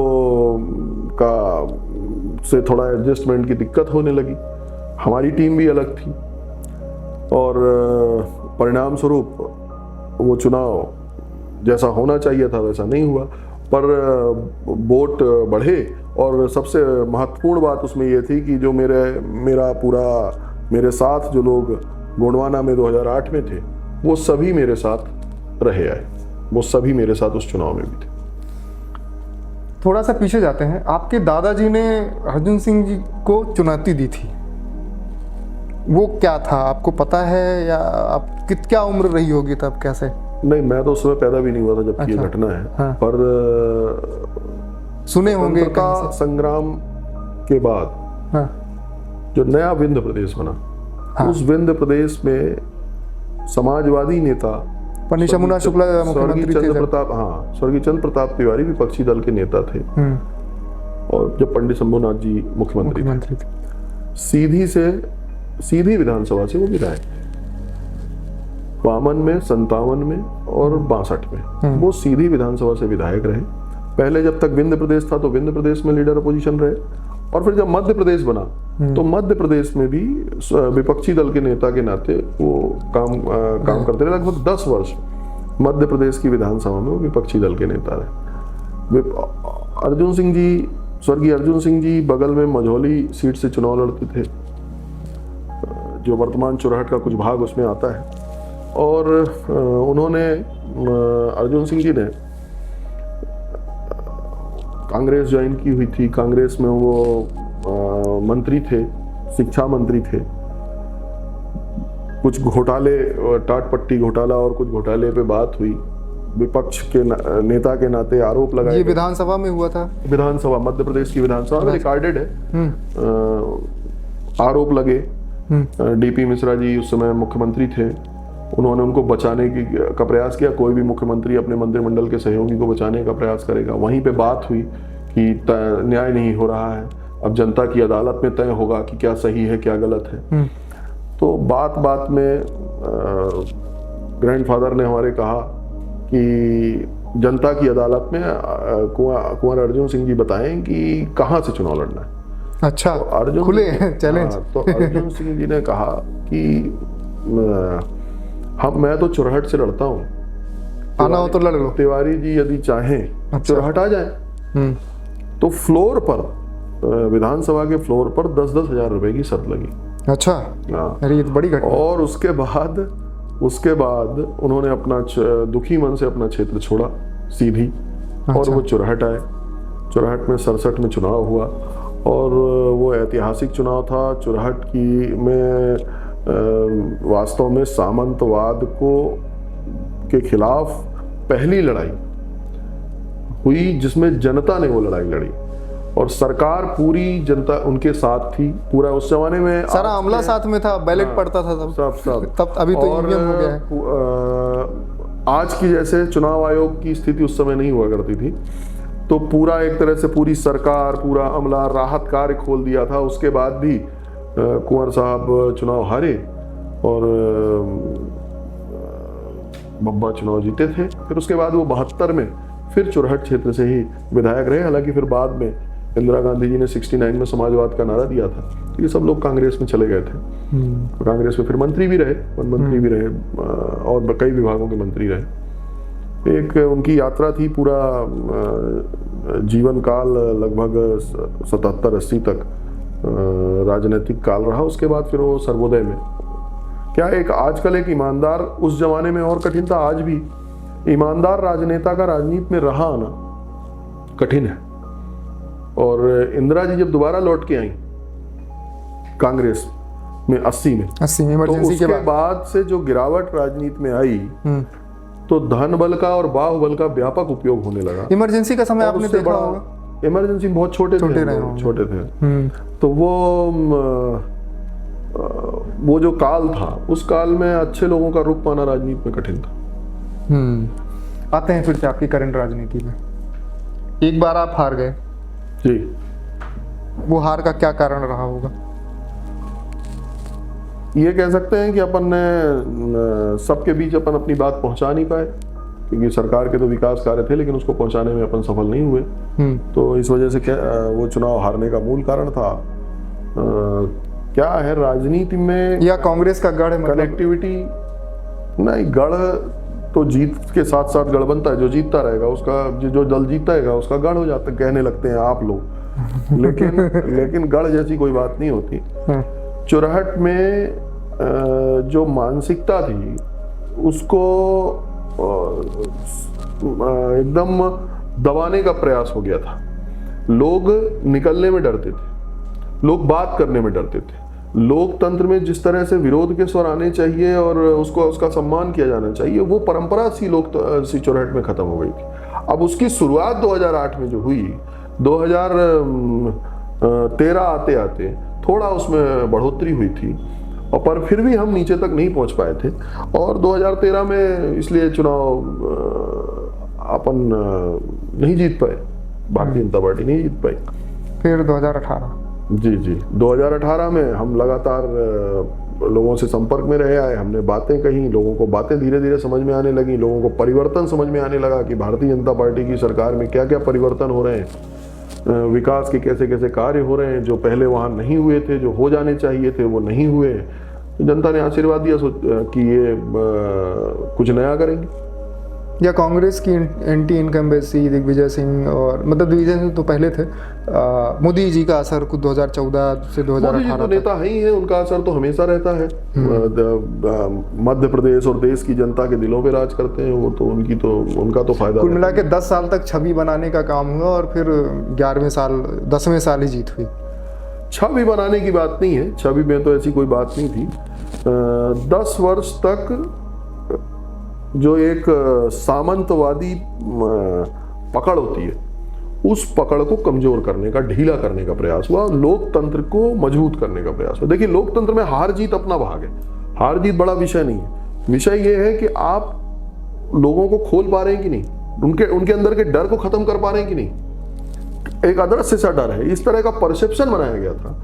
से थोड़ा एडजस्टमेंट की दिक्कत होने लगी। हमारी टीम भी अलग थी, और परिणाम स्वरूप वो चुनाव जैसा होना चाहिए था वैसा नहीं हुआ, पर वोट बढ़े, और सबसे महत्वपूर्ण बात उसमें ये थी कि जो मेरे साथ जो लोग गोंडवाना में 2008 में थे, वो सभी मेरे साथ रहे आए, वो सभी मेरे साथ उस चुनाव में भी थे। थोड़ा सा पीछे जाते हैं, आपके दादाजी ने अर्जुन सिंह जी को चुनौती दी थी, वो क्या था आपको पता है, या आप क्या उम्र रही होगी तब, कैसे? नहीं, मैं तो उस समय पैदा भी नहीं हुआ था जबकि ये घटना है। हाँ। पर सुने होंगे स्वतंत्रता संग्राम के बाद हाँ। जो नया विंध्य प्रदेश बना, हाँ। उस विंध्य प्रदेश में समाजवादी नेता पंडित शमुना शुक्ला मुख्यमंत्री थे, स्वर्गीय चंद्र प्रताप तिवारी विपक्षी दल के नेता थे, और जब पंडित शंभुनाथ जी मुख्यमंत्री थे, सीधी विधानसभा से वो विधायक थे। 52 में, 57 में और 62 में वो सीधी विधानसभा से विधायक रहे। पहले जब तक विंध्य प्रदेश था तो विंध्य प्रदेश में लीडर अपोजिशन रहे, और फिर जब मध्य प्रदेश बना तो मध्य प्रदेश में भी विपक्षी दल के नेता के नाते वो काम करते रहे। लगभग 10 वर्ष मध्य प्रदेश की विधानसभा में वो विपक्षी दल के नेता रहे। अर्जुन सिंह जी, स्वर्गीय अर्जुन सिंह जी बगल में मझौली सीट से चुनाव लड़ते थे, जो वर्तमान चुरहट का कुछ भाग उसमें आता है, और उन्होंने, अर्जुन सिंह जी ने कांग्रेस ज्वाइन की हुई थी। कांग्रेस में वो मंत्री थे, शिक्षा मंत्री थे। कुछ घोटाले, टाटपट्टी घोटाला और कुछ घोटाले पे बात हुई, विपक्ष के नेता के नाते आरोप लगाए। ये विधानसभा में हुआ था? विधानसभा, मध्य प्रदेश की विधानसभा में रिकॉर्डेड है। आरोप लगे। डीपी मिश्रा जी उस समय मुख्यमंत्री थे, उन्होंने उनको बचाने का प्रयास किया। कोई भी मुख्यमंत्री अपने मंत्रिमंडल के सहयोगी को बचाने का प्रयास करेगा। वहीं पे बात हुई कि न्याय नहीं हो रहा है, अब जनता की अदालत में तय होगा कि क्या सही है क्या गलत है। तो बात बात में ग्रैंडफादर ने हमारे कहा कि जनता की अदालत में कुंवर अर्जुन सिंह जी बताएं कि कहाँ से चुनाव लड़ना है। अच्छा, तो अर्जुन खुले चैलेंज। तो अर्जुन सिंह जी ने कहा कि मैं तो चुरहट से लड़ता हूँ, आना हो तो लड़ लो। तिवारी जी यदि चाहें चुरहट आ जाए। तो फ्लोर पर, विधानसभा के फ्लोर पर 10-10 हजार रुपए की शर्त लगी। अच्छा, अरे ये तो बड़ी घटना। और उसके बाद उन्होंने अपना दुखी मन से अपना क्षेत्र छोड़ा सीधी। और वो चुरहट आए। चुरहट में 67 में चुनाव हुआ, और वो ऐतिहासिक चुनाव था। चुरहट की में वास्तव में सामंतवाद के खिलाफ पहली लड़ाई हुई जिसमें जनता ने वो लड़ाई लड़ी और सरकार पूरी जनता उनके साथ थी। पूरा उस जमाने में सारा अमला साथ में था, बैलेट पड़ता था सब तब। अभी तो ईवीएम हो गया है। आज की जैसे चुनाव आयोग की स्थिति उस समय नहीं हुआ करती थी, तो पूरा एक तरह से पूरी सरकार, पूरा अमला राहत कार्य खोल दिया था। उसके बाद भी कुंवर साहब चुनाव हारे और बब्बा चुनाव जीते थे। फिर उसके बाद वो 72 में फिर चुरहट क्षेत्र से ही विधायक रहे। हालांकि फिर बाद में इंदिरा गांधी जी ने 69 में समाजवाद का नारा दिया था, ये सब लोग कांग्रेस में चले गए थे। कांग्रेस में फिर मंत्री भी रहे, वन मंत्री भी रहे और कई विभागों के मंत्री रहे। एक उनकी यात्रा थी, पूरा जीवन काल लगभग 77-80 तक राजनीतिक काल रहा। उसके बाद फिर वो सर्वोदय में क्या एक आजकल एक ईमानदार, उस जमाने में और कठिन था, आज भी ईमानदार राजनेता का राजनीति में रहा आना कठिन है। और इंदिरा जी जब दोबारा लौट के आई कांग्रेस में 80 में इमरजेंसी तो उसके बाद से जो गिरावट राजनीति में आई तो धन बल का और बाहुबल का व्यापक उपयोग होने लगा। इमरजेंसी का समय आपने देखा होगा। इमरजेंसी बहुत छोटे थे तो वो जो काल था, उस काल में अच्छे लोगों का रुख पाना राजनीति में कठिन था। आते हैं फिर से आपकी करंट राजनीति में। एक बार आप हार गए जी, वो हार का क्या कारण रहा होगा? ये कह सकते हैं कि अपन ने सबके बीच अपन अपनी बात पहुंचा नहीं पाए, क्योंकि सरकार के तो विकास कार्य थे लेकिन उसको पहुंचाने में अपन सफल नहीं हुए। तो इस वजह से क्या वो चुनाव हारने का मूल कारण था। क्या है राजनीति में, या कांग्रेस का गढ़ कनेक्टिविटी नहीं, गढ़ तो जीत के साथ साथ गढ़ बनता है। जो जीतता रहेगा उसका, जो दल जीतता रहेगा उसका गढ़ हो जाता है, कहने लगते हैं आप लोग। लेकिन गढ़ जैसी कोई बात नहीं होती। चुरहट में जो मानसिकता थी उसको एकदम दबाने का प्रयास हो गया था। लोग निकलने में डरते थे, लोग बात करने में डरते थे। लोकतंत्र में जिस तरह से विरोध के स्वर आने चाहिए और उसका सम्मान किया जाना चाहिए, वो परंपरा सी चुरहट में खत्म हो गई थी। अब उसकी शुरुआत 2008 में जो हुई, 2013 आते आते थोड़ा उसमें बढ़ोतरी हुई थी, और पर फिर भी हम नीचे तक नहीं पहुंच पाए थे। और 2013 में इसलिए चुनाव अपन नहीं जीत पाए, भारतीय जनता पार्टी नहीं जीत पाई। फिर 2018 जी 2018 में हम लगातार लोगों से संपर्क में रहे आए, हमने बातें कही, लोगों को बातें धीरे धीरे समझ में आने लगी, लोगों को परिवर्तन समझ में आने लगा कि भारतीय जनता पार्टी की सरकार में क्या क्या परिवर्तन हो रहे हैं, विकास के कैसे कैसे कार्य हो रहे हैं जो पहले वहाँ नहीं हुए थे, जो हो जाने चाहिए थे वो नहीं हुए। जनता ने आशीर्वाद दिया कि ये कुछ नया करेंगे। या कांग्रेस की एंटी इनकम्बेंसी दिग्विजय सिंह, और मतलब दिग्विजय सिंह तो पहले थे, मोदी जी का असर कुछ 2014 से 2018 तो नेता ही है, उनका असर तो हमेशा रहता है। मध्य प्रदेश और देश की जनता के दिलों पे राज करते हैं वो, तो उनका तो फायदा। कुल मिला के 10 साल तक छवि बनाने का काम हुआ और फिर 10वें साल ही जीत हुई। छवि बनाने की बात नहीं है, छवि में तो ऐसी कोई बात नहीं थी। 10 वर्ष तक जो एक सामंतवादी पकड़ होती है, उस पकड़ को कमजोर करने का, ढीला करने का प्रयास हुआ, लोकतंत्र को मजबूत करने का प्रयास हुआ। देखिए, लोकतंत्र में हार जीत अपना भाग है, हार जीत बड़ा विषय नहीं है। विषय ये है कि आप लोगों को खोल पा रहे हैं कि नहीं, उनके अंदर के डर को खत्म कर पा रहे हैं कि नहीं। एक अदृश्य सा डर है, इस तरह का परसेप्शन बनाया गया था,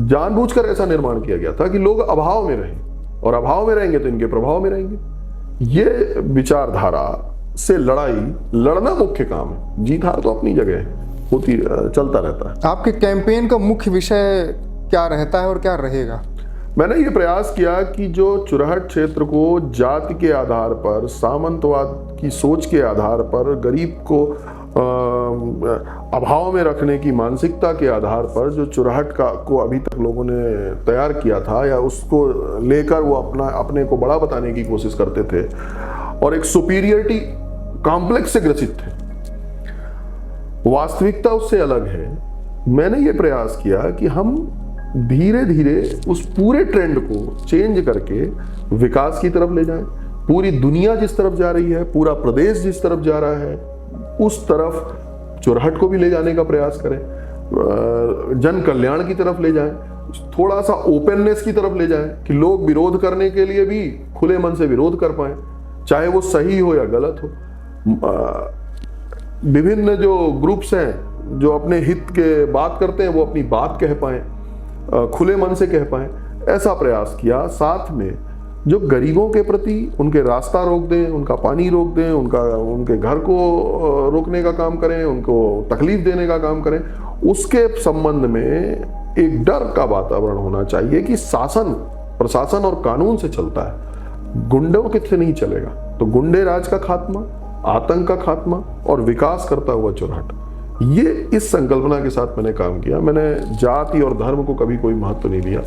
जानबूझकर ऐसा निर्माण किया गया था कि लोग अभाव में रहें, और अभाव में रहेंगे तो इनके प्रभाव में रहेंगे। ये विचारधारा से लड़ना मुख्य काम है। जीत हार तो अपनी जगह होती, चलता रहता है। आपके कैंपेन का मुख्य विषय क्या रहता है और क्या रहेगा? मैंने ये प्रयास किया कि जो चुरहट क्षेत्र को जाति के आधार पर, सामंतवाद की सोच के आधार पर, गरीब को अभाव में रखने की मानसिकता के आधार पर जो चुरहट को अभी तक लोगों ने तैयार किया था, या उसको लेकर वो अपने को बड़ा बताने की कोशिश करते थे और एक सुपीरियरिटी कॉम्प्लेक्स से ग्रसित थे। वास्तविकता उससे अलग है। मैंने ये प्रयास किया कि हम धीरे धीरे उस पूरे ट्रेंड को चेंज करके विकास की तरफ ले जाएं। पूरी दुनिया जिस तरफ जा रही है, पूरा प्रदेश जिस तरफ जा रहा है, उस तरफ चुरहट को भी ले जाने का प्रयास करें, जन कल्याण की तरफ ले जाएं, थोड़ा सा ओपननेस की तरफ ले जाएं कि लोग विरोध करने के लिए भी खुले मन से विरोध कर पाएं, चाहे वो सही हो या गलत हो। विभिन्न जो ग्रुप्स हैं जो अपने हित के बात करते हैं, वो अपनी बात कह पाएं, खुले मन से कह पाएं, ऐसा प्रयास किया। साथ में जो गरीबों के प्रति उनके रास्ता रोक दें, उनका पानी रोक दें, उनके घर को रोकने का काम करें, उनको तकलीफ देने का काम करें, उसके संबंध में एक डर का वातावरण होना चाहिए कि शासन, प्रशासन और कानून से चलता है, गुंडों से नहीं चलेगा। तो गुंडे राज का खात्मा, आतंक का खात्मा और विकास करता हुआ चुरहट, ये इस संकल्पना के साथ मैंने काम किया। मैंने जाति और धर्म को कभी कोई महत्व नहीं दिया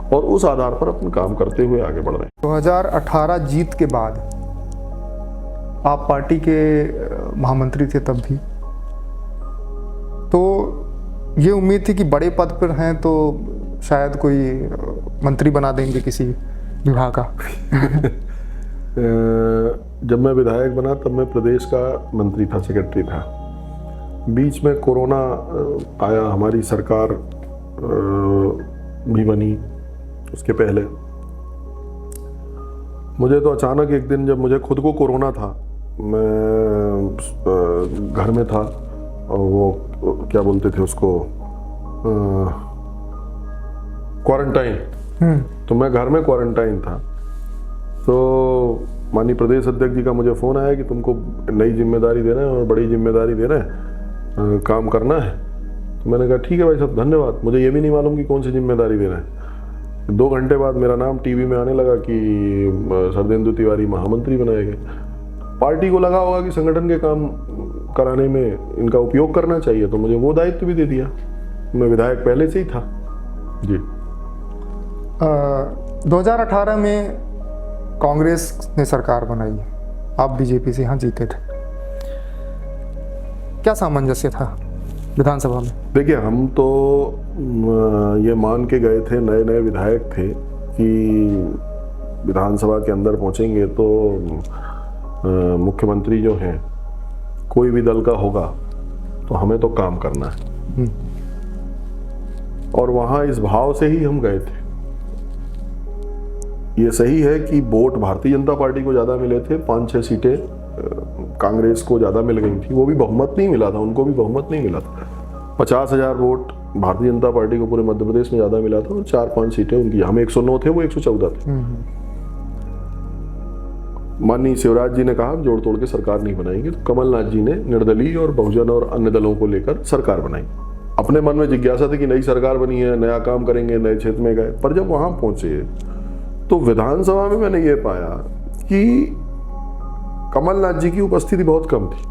और उस आधार पर अपन काम करते हुए आगे बढ़ रहे हैं। 2018 जीत के बाद आप पार्टी के महामंत्री थे तब भी, तो ये उम्मीद थी कि बड़े पद पर हैं तो शायद कोई मंत्री बना देंगे किसी विभाग का। जब मैं विधायक बना तब मैं प्रदेश का मंत्री था, सेक्रेटरी था। बीच में कोरोना आया, हमारी सरकार भी बनी। उसके पहले मुझे तो अचानक एक दिन, जब मुझे खुद को कोरोना था, मैं घर में था और वो क्या बोलते थे उसको, क्वारंटाइन, तो मैं घर में क्वारंटाइन था। तो माननीय प्रदेश अध्यक्ष जी का मुझे फ़ोन आया कि तुमको नई जिम्मेदारी दे रहे हैं और बड़ी जिम्मेदारी दे रहे हैं, काम करना है। तो मैंने कहा ठीक है भाई साहब, धन्यवाद। मुझे ये भी नहीं मालूम कि कौन सी जिम्मेदारी दे रहे हैं। 2 घंटे बाद मेरा नाम टीवी में आने लगा कि शरदेंदु तिवारी महामंत्री बनाए गए। पार्टी को लगा होगा कि संगठन के काम कराने में इनका उपयोग करना चाहिए, तो मुझे वो दायित्व भी दे दिया। मैं विधायक पहले से ही था जी। 2018 में कांग्रेस ने सरकार बनाई, आप बीजेपी से यहाँ जीते थे, क्या सामंजस्य था विधानसभा में? देखिए, हम तो ये मान के गए थे, नए नए विधायक थे, कि विधानसभा के अंदर पहुंचेंगे तो मुख्यमंत्री जो हैं, कोई भी दल का होगा तो हमें तो काम करना है। और वहाँ इस भाव से ही हम गए थे। ये सही है कि वोट भारतीय जनता पार्टी को ज़्यादा मिले थे, 5-6 सीटें कांग्रेस को ज़्यादा मिल गई थी। वो भी बहुमत नहीं मिला था, उनको भी बहुमत नहीं मिला था। 50,000 वोट भारतीय जनता पार्टी को पूरे मध्य प्रदेश में ज़्यादा मिला था और 4-5 सीटें उनकी, हम 109 थे, वो 114 थे। माननीय शिवराज जी ने कहा जोड़ तोड़ के सरकार नहीं बनाएंगे, तो कमलनाथ जी ने निर्दलीय और बहुजन और अन्य दलों को लेकर सरकार बनाई। अपने मन में जिज्ञासा थी कि नई सरकार बनी है, नया काम करेंगे, नए क्षेत्र में गए। पर जब वहाँ पहुंचे तो विधानसभा में मैंने ये पाया कि कमलनाथ जी की उपस्थिति बहुत कम थी,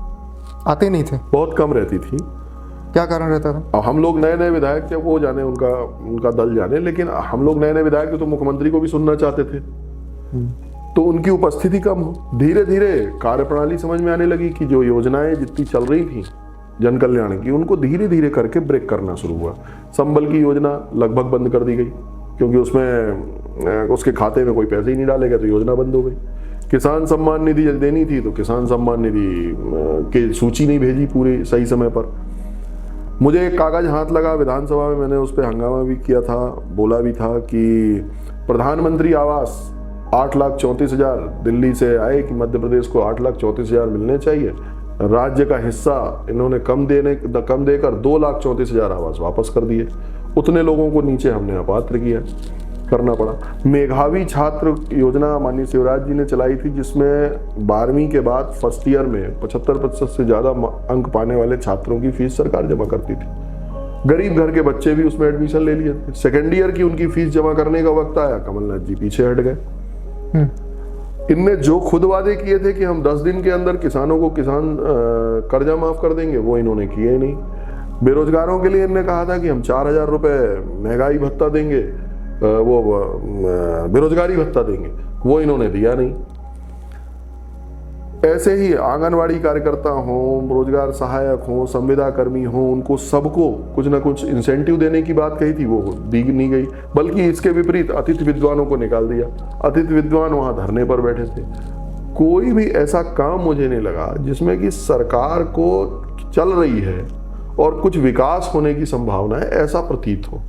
आते नहीं थे, बहुत कम रहती थी। क्या कारण रहता था? अब हम लोग नए नए विधायक थे, वो जाने, उनका दल जाने, लेकिन हम लोग नए नए विधायक थे तो मुख्यमंत्री को भी सुनना चाहते थे, तो उनकी उपस्थिति कम हो। धीरे धीरे कार्यप्रणाली समझ में आने लगी कि जो योजनाएं जितनी चल रही थी जन कल्याण की, उनको धीरे धीरे करके ब्रेक करना शुरू हुआ। संबल की योजना लगभग बंद कर दी गई, क्योंकि उसमें उसके खाते में कोई पैसे ही नहीं डाले गए, तो योजना बंद हो गई। किसान सम्मान निधि देनी थी तो किसान सम्मान निधि की सूची नहीं भेजी पूरी सही समय पर। मुझे एक कागज हाथ लगा विधानसभा में, मैंने उस पर हंगामा भी किया था, बोला भी था कि प्रधानमंत्री आवास 8,34,000 दिल्ली से आए कि मध्य प्रदेश को 8,34,000 मिलने चाहिए। राज्य का हिस्सा इन्होंने कम देकर 2,34,000 आवास वापस कर दिए। उतने लोगों को नीचे हमने अपात्र किया, करना पड़ा। मेधावी छात्र योजना माननीय शिवराज जी ने चलाई थी, जिसमें 12वीं के बाद फर्स्ट ईयर में 75% से ज़्यादा अंक पाने वाले छात्रों की फीस सरकार जमा करती थी। गरीब घर के बच्चे भी उसमें एडमिशन ले लिए थे। सेकेंड ईयर की उनकी फीस जमा करने का वक्त आया, कमलनाथ जी पीछे हट गए। इनने जो खुद वादे किए थे कि हम 10 दिन के अंदर किसानों को कर्जा माफ कर देंगे, वो इन्होंने किए ही नहीं। बेरोजगारों के लिए इन्होंने कहा था कि हम 4,000 रुपए महंगाई भत्ता देंगे, वो बेरोजगारी भत्ता देंगे, वो इन्होंने दिया नहीं। ऐसे ही आंगनवाड़ी कार्यकर्ता हों, रोजगार सहायक हों, संविदा कर्मी हों, उनको सबको कुछ ना कुछ इंसेंटिव देने की बात कही थी, वो दी नहीं गई। बल्कि इसके विपरीत अतिथि विद्वानों को निकाल दिया। अतिथि विद्वान वहां धरने पर बैठे थे। कोई भी ऐसा काम मुझे नहीं लगा जिसमें कि सरकार को चल रही है और कुछ विकास होने की संभावना है, ऐसा प्रतीत हो।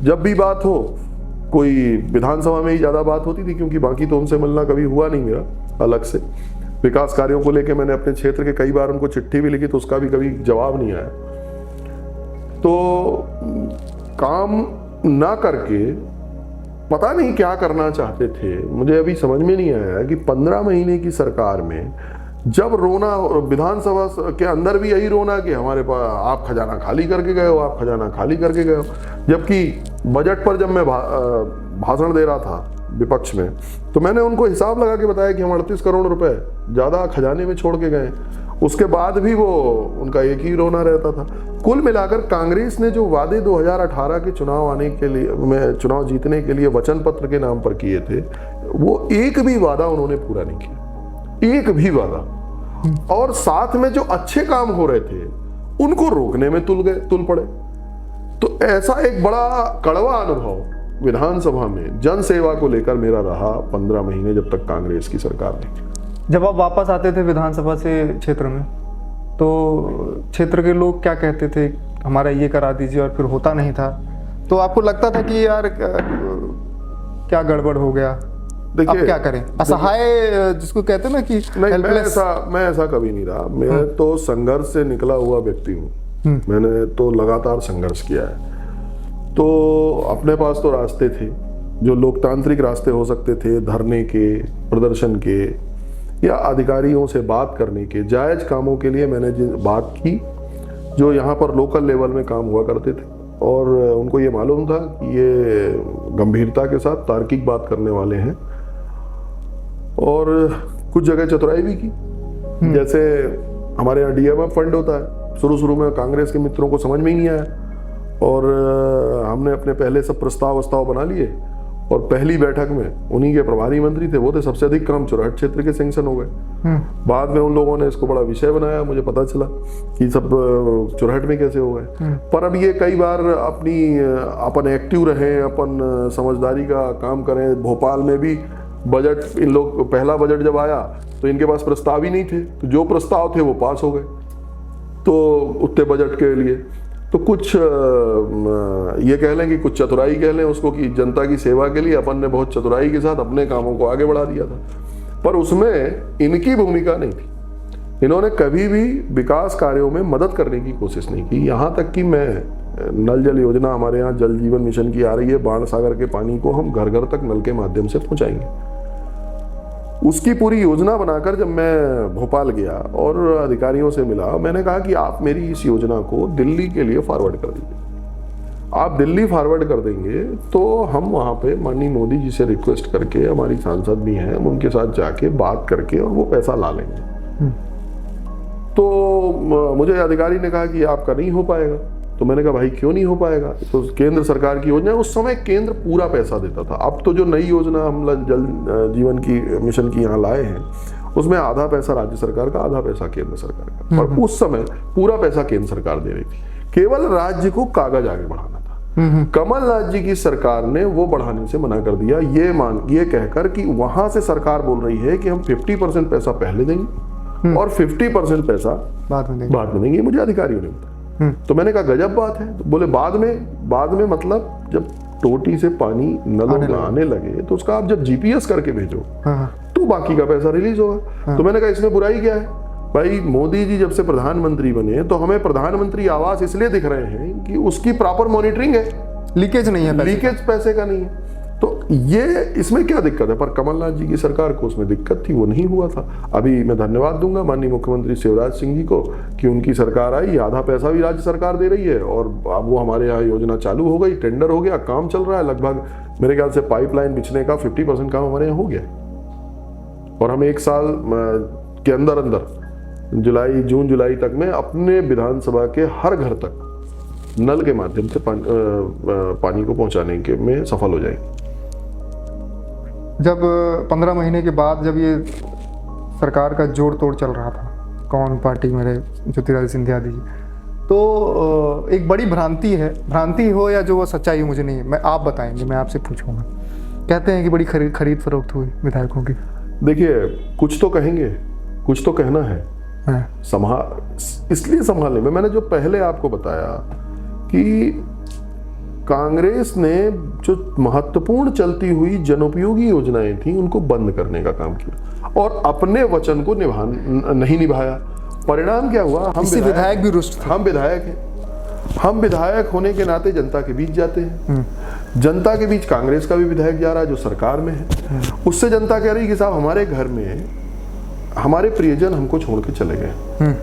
जब भी बात हो, कोई विधानसभा में ही ज़्यादा बात होती थी, क्योंकि बाकी तो उनसे मिलना कभी हुआ नहीं मेरा अलग से। विकास कार्यों को लेके मैंने अपने क्षेत्र के कई बार उनको चिट्ठी भी लिखी, तो उसका भी कभी जवाब नहीं आया। तो काम ना करके पता नहीं क्या करना चाहते थे, मुझे अभी समझ में नहीं आया कि 15 महीने की सरकार में जब रोना, विधानसभा के अंदर भी यही रोना कि हमारे पास आप खजाना खाली करके गए हो, आप खजाना खाली करके गए हो। जबकि बजट पर जब मैं भाषण दे रहा था विपक्ष में, तो मैंने उनको हिसाब लगा के बताया कि हम 38 करोड़ रुपए ज़्यादा खजाने में छोड़ के गए। उसके बाद भी वो उनका एक ही रोना रहता था। कुल मिलाकर कांग्रेस ने जो वादे 2018 के चुनाव आने के लिए, में चुनाव जीतने के लिए वचन पत्र के नाम पर किए थे, वो एक भी वादा उन्होंने पूरा नहीं किया, एक भी वादा। और साथ में जो अच्छे काम हो रहे थे उनको रोकने में तुल पड़े। तो ऐसा एक बड़ा कड़वा अनुभव विधानसभा में जन सेवा को लेकर मेरा रहा 15 महीने, जब तक कांग्रेस की सरकार नहीं। जब आप वापस आते थे विधानसभा से क्षेत्र में, तो क्षेत्र के लोग क्या कहते थे, हमारा ये करा दीजिए, और फिर होता नहीं था, तो आपको लगता था कि यार क्या गड़बड़ हो गया, अब क्या करें, असहाय जिसको कहते हैं ना कि नहीं, मैं ऐसा कभी नहीं रहा। मैं तो संघर्ष से निकला हुआ व्यक्ति हूँ। मैंने तो लगातार संघर्ष किया है। तो अपने पास तो रास्ते थे, जो लोकतांत्रिक रास्ते हो सकते थे, धरने के, प्रदर्शन के, या अधिकारियों से बात करने के, जायज कामों के लिए मैंने बात की, जो यहाँ पर लोकल लेवल में काम हुआ करते थे। और उनको ये मालूम था कि ये गंभीरता के साथ तार्किक बात करने वाले हैं। और कुछ जगह चतुराई भी की, जैसे हमारे यहाँ DMF फंड होता है। शुरू में कांग्रेस के मित्रों को समझ में ही नहीं आया, और हमने अपने पहले सब प्रस्ताव बना लिए, और पहली बैठक में उन्हीं के प्रभारी मंत्री थे, वो थे सबसे अधिक क्रम चुरहट क्षेत्र के सैंक्शन हो गए। बाद में उन लोगों ने इसको बड़ा विषय बनाया, मुझे पता चला कि सब चुरहट में कैसे हो गए। पर अब ये कई बार अपन एक्टिव रहें, अपन समझदारी का काम करें। भोपाल में भी बजट, इन लोग पहला बजट जब आया तो इनके पास प्रस्ताव ही नहीं थे, तो जो प्रस्ताव थे वो पास हो गए, तो उतने बजट के लिए। तो कुछ ये कह लें कि कुछ चतुराई कह लें उसको, कि जनता की सेवा के लिए अपन ने बहुत चतुराई के साथ अपने कामों को आगे बढ़ा दिया था। पर उसमें इनकी भूमिका नहीं थी। इन्होंने कभी भी विकास कार्यों में मदद करने की कोशिश नहीं की। यहाँ तक कि मैं नल जल योजना, हमारे यहाँ जल जीवन मिशन की आ रही है, बाण सागर के पानी को हम घर घर तक नल के माध्यम से पहुँचाएंगे। उसकी पूरी योजना बनाकर जब मैं भोपाल गया और अधिकारियों से मिला, मैंने कहा कि आप मेरी इस योजना को दिल्ली के लिए फॉरवर्ड कर दीजिए। आप दिल्ली फॉरवर्ड कर देंगे तो हम वहाँ पे माननीय मोदी जी से रिक्वेस्ट करके, हमारी सांसद भी हैं, हम उनके साथ जाके बात करके और वो पैसा ला लेंगे। तो मुझे अधिकारी ने कहा कि आपका नहीं हो पाएगा। तो मैंने कहा भाई क्यों नहीं हो पाएगा, तो केंद्र सरकार की योजना है, उस समय केंद्र पूरा पैसा देता था। अब तो जो नई योजना हम जल जीवन की मिशन की यहाँ लाए हैं, उसमें आधा पैसा राज्य सरकार का, आधा पैसा केंद्र सरकार का। और उस समय पूरा पैसा केंद्र सरकार दे रही थी, केवल राज्य को कागज आगे बढ़ाना था। कमलनाथ जी की सरकार ने वो बढ़ाने से मना कर दिया, ये कहकर कि वहां से सरकार बोल रही है कि हम 50% पैसा पहले देंगे और 50% पैसा बाद में देंगे। मुझे अधिकारियों ने बताया। तो मैंने कहा गजब बात है। तो बोले बाद में मतलब जब टोटी से पानी नलों में आने लगे तो उसका आप जब GPS करके भेजो तो बाकी का पैसा रिलीज होगा। तो मैंने कहा इसमें बुराई क्या है भाई, मोदी जी जब से प्रधानमंत्री बने तो हमें प्रधानमंत्री आवास इसलिए दिख रहे हैं कि उसकी प्रॉपर मॉनिटरिंग है, लीकेज नहीं है, लीकेज पैसे का नहीं है। तो ये इसमें क्या दिक्कत है, पर कमलनाथ जी की सरकार को उसमें दिक्कत थी, वो नहीं हुआ था। अभी मैं धन्यवाद दूंगा माननीय मुख्यमंत्री शिवराज सिंह जी को कि उनकी सरकार आई, आधा पैसा भी राज्य सरकार दे रही है और अब वो हमारे यहाँ योजना चालू हो गई, टेंडर हो गया, काम चल रहा है। लगभग मेरे ख्याल से पाइपलाइन बिछने का 50% काम हमारे यहाँ हो गया और हम 1 साल के अंदर जून जुलाई तक में अपने विधानसभा के हर घर तक नल के माध्यम से पानी को पहुंचाने के में सफल हो जाएंगे। जब 15 महीने के बाद जब ये सरकार का जोड़ तोड़ चल रहा था, कौन पार्टी मेरे ज्योतिरादित्य सिंधिया जी, तो एक बड़ी भ्रांति हो या जो वो सच्चाई हो मुझे नहीं है, मैं आप बताएंगे, मैं आपसे पूछूंगा। कहते हैं कि बड़ी खरीद फरोख्त हुई विधायकों की। देखिए, कुछ तो कहेंगे, कुछ तो कहना है, इसलिए संभालने में मैंने जो पहले आपको बताया कि कांग्रेस ने जो महत्वपूर्ण चलती हुई जनोपयोगी योजनाएं थी उनको बंद करने का काम किया और अपने वचन को नहीं निभाया। परिणाम क्या हुआ? हम विधायक भी रुष्ट थे। हम विधायक हैं, हम विधायक होने के नाते जनता के बीच जाते हैं, जनता के बीच कांग्रेस का भी विधायक जा रहा है जो सरकार में है, उससे जनता कह रही कि साहब हमारे घर में हमारे प्रियजन हमको छोड़ के चले गए।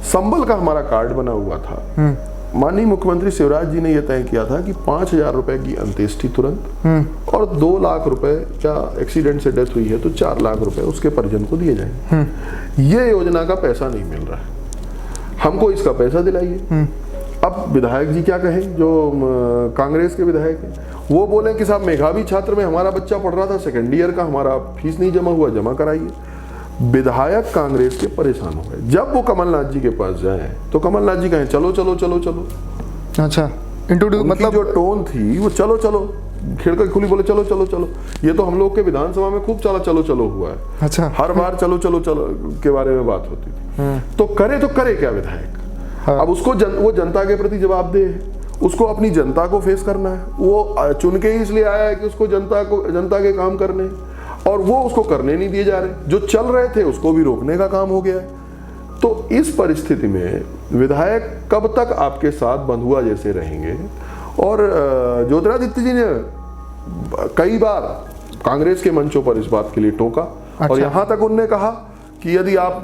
संबल का हमारा कार्ड बना हुआ था, माननीय मुख्यमंत्री शिवराज जी ने यह तय किया था कि 5,000 रुपए की अंत्येष्टि तुरंत और 2 लाख रुपए का एक्सीडेंट से डेथ हुई है तो 4 लाख रुपए उसके परिजन को दिए जाएंगे। ये योजना का पैसा नहीं मिल रहा है, हमको इसका पैसा दिलाइए। अब विधायक जी क्या कहें, जो कांग्रेस के विधायक हैं, वो बोले कि साहब मेधावी छात्र में हमारा बच्चा पढ़ रहा था, सेकेंड ईयर का, हमारा फीस नहीं जमा हुआ, जमा कराइए। विधायक कांग्रेस के परेशान हो गए। जब वो कमलनाथ जी के पास जाए तो कमलनाथ जी कहें चलो चलो चलो चलो। अच्छा, इंट्रोड्यूस मतलब जो टोन थी वो चलो चलो, खिड़की खुली बोले चलो चलो चलो। ये तो हम लोग के विधानसभा में खूब चला चलो चलो हुआ है। अच्छा, हर बार चलो चलो चलो के बारे में बात होती थी। तो करे क्या विधायक? अब उसको वो जनता के प्रति जवाबदेह है, उसको अपनी जनता को फेस करना है। वो चुन के ही इसलिए आया है कि उसको जनता के काम करने हैं, और वो उसको करने नहीं दिए जा रहे। जो चल रहे थे उसको भी रोकने का काम हो गया है। तो इस परिस्थिति में विधायक कब तक आपके साथ बंधुआ जैसे रहेंगे? और ज्योतिरादित्य जी ने कई बार कांग्रेस के मंचों पर इस बात के लिए टोका। अच्छा। और यहां तक उन्होंने कहा कि यदि आप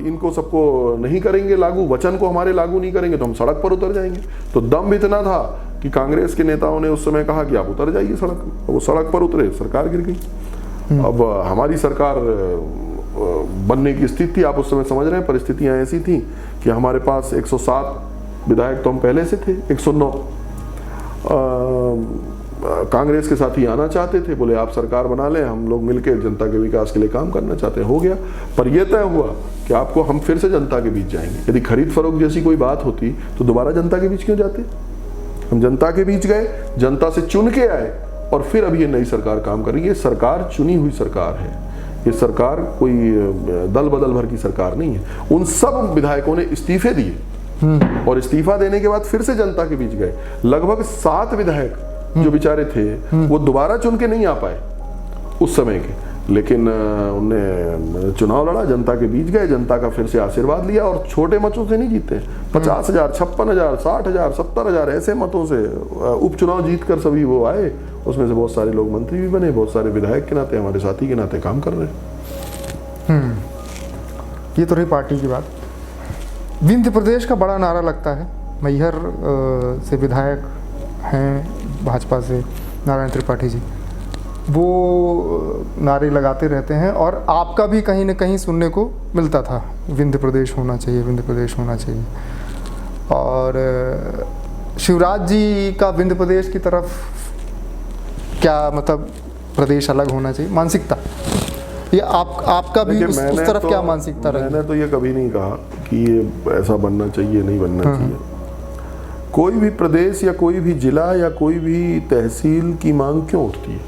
इनको सबको नहीं करेंगे लागू, वचन को हमारे लागू नहीं करेंगे तो हम सड़क पर उतर जाएंगे। तो दम इतना था कि कांग्रेस के नेताओं ने उस समय कहा कि आप उतर जाइए सड़क। वो सड़क पर उतरे, सरकार गिर गई। अब हमारी सरकार बनने की स्थिति थी, आप उस समय समझ रहे हैं, परिस्थितियां ऐसी थी कि हमारे पास 107 विधायक तो हम पहले से थे, 109 कांग्रेस के साथी आना चाहते थे, बोले आप सरकार बना लें, हम लोग मिलकर जनता के विकास के लिए काम करना चाहते हैं। हो गया, पर यह तय हुआ कि आपको हम फिर से जनता के बीच जाएंगे। यदि खरीद फरोख्त जैसी कोई बात होती तो दोबारा जनता के बीच क्यों जाते? हम जनता के बीच गए, जनता से चुन के आए, और फिर अब ये नई सरकार काम कर रही है। ये सरकार चुनी हुई सरकार है, ये सरकार कोई दल बदल भर की सरकार नहीं है। उन सब विधायकों ने इस्तीफे दिए और इस्तीफा देने के बाद फिर से जनता के बीच गए। लगभग 7 विधायक जो बेचारे थे वो दोबारा चुन के नहीं आ पाए उस समय के, लेकिन उन्हें चुनाव लड़ा, जनता के बीच गए, जनता का फिर से आशीर्वाद लिया। और छोटे मतों से नहीं जीते, 50,000, 56,000, 60,000, 70,000 ऐसे मतों से उपचुनाव जीत कर सभी वो आए। उसमें से बहुत सारे लोग मंत्री भी बने, बहुत सारे विधायक के नाते, हमारे साथी के नाते काम कर रहे हैं। ये तो रही पार्टी की बात। विंध्य प्रदेश का बड़ा नारा लगता है, मैहर से विधायक हैं भाजपा से नारायण त्रिपाठी जी, वो नारे लगाते रहते हैं और आपका भी कहीं ना कहीं सुनने को मिलता था, विंध्य प्रदेश होना चाहिए, विंध्य प्रदेश होना चाहिए। और शिवराज जी का विंध्य प्रदेश की तरफ क्या मतलब प्रदेश अलग होना चाहिए मानसिकता, या आपका भी उस तरफ क्या मानसिकता रही? मैंने तो ये कभी नहीं कहा कि ये ऐसा बनना चाहिए, नहीं बनना चाहिए। कोई भी प्रदेश या कोई भी जिला या कोई भी तहसील की मांग क्यों उठती है?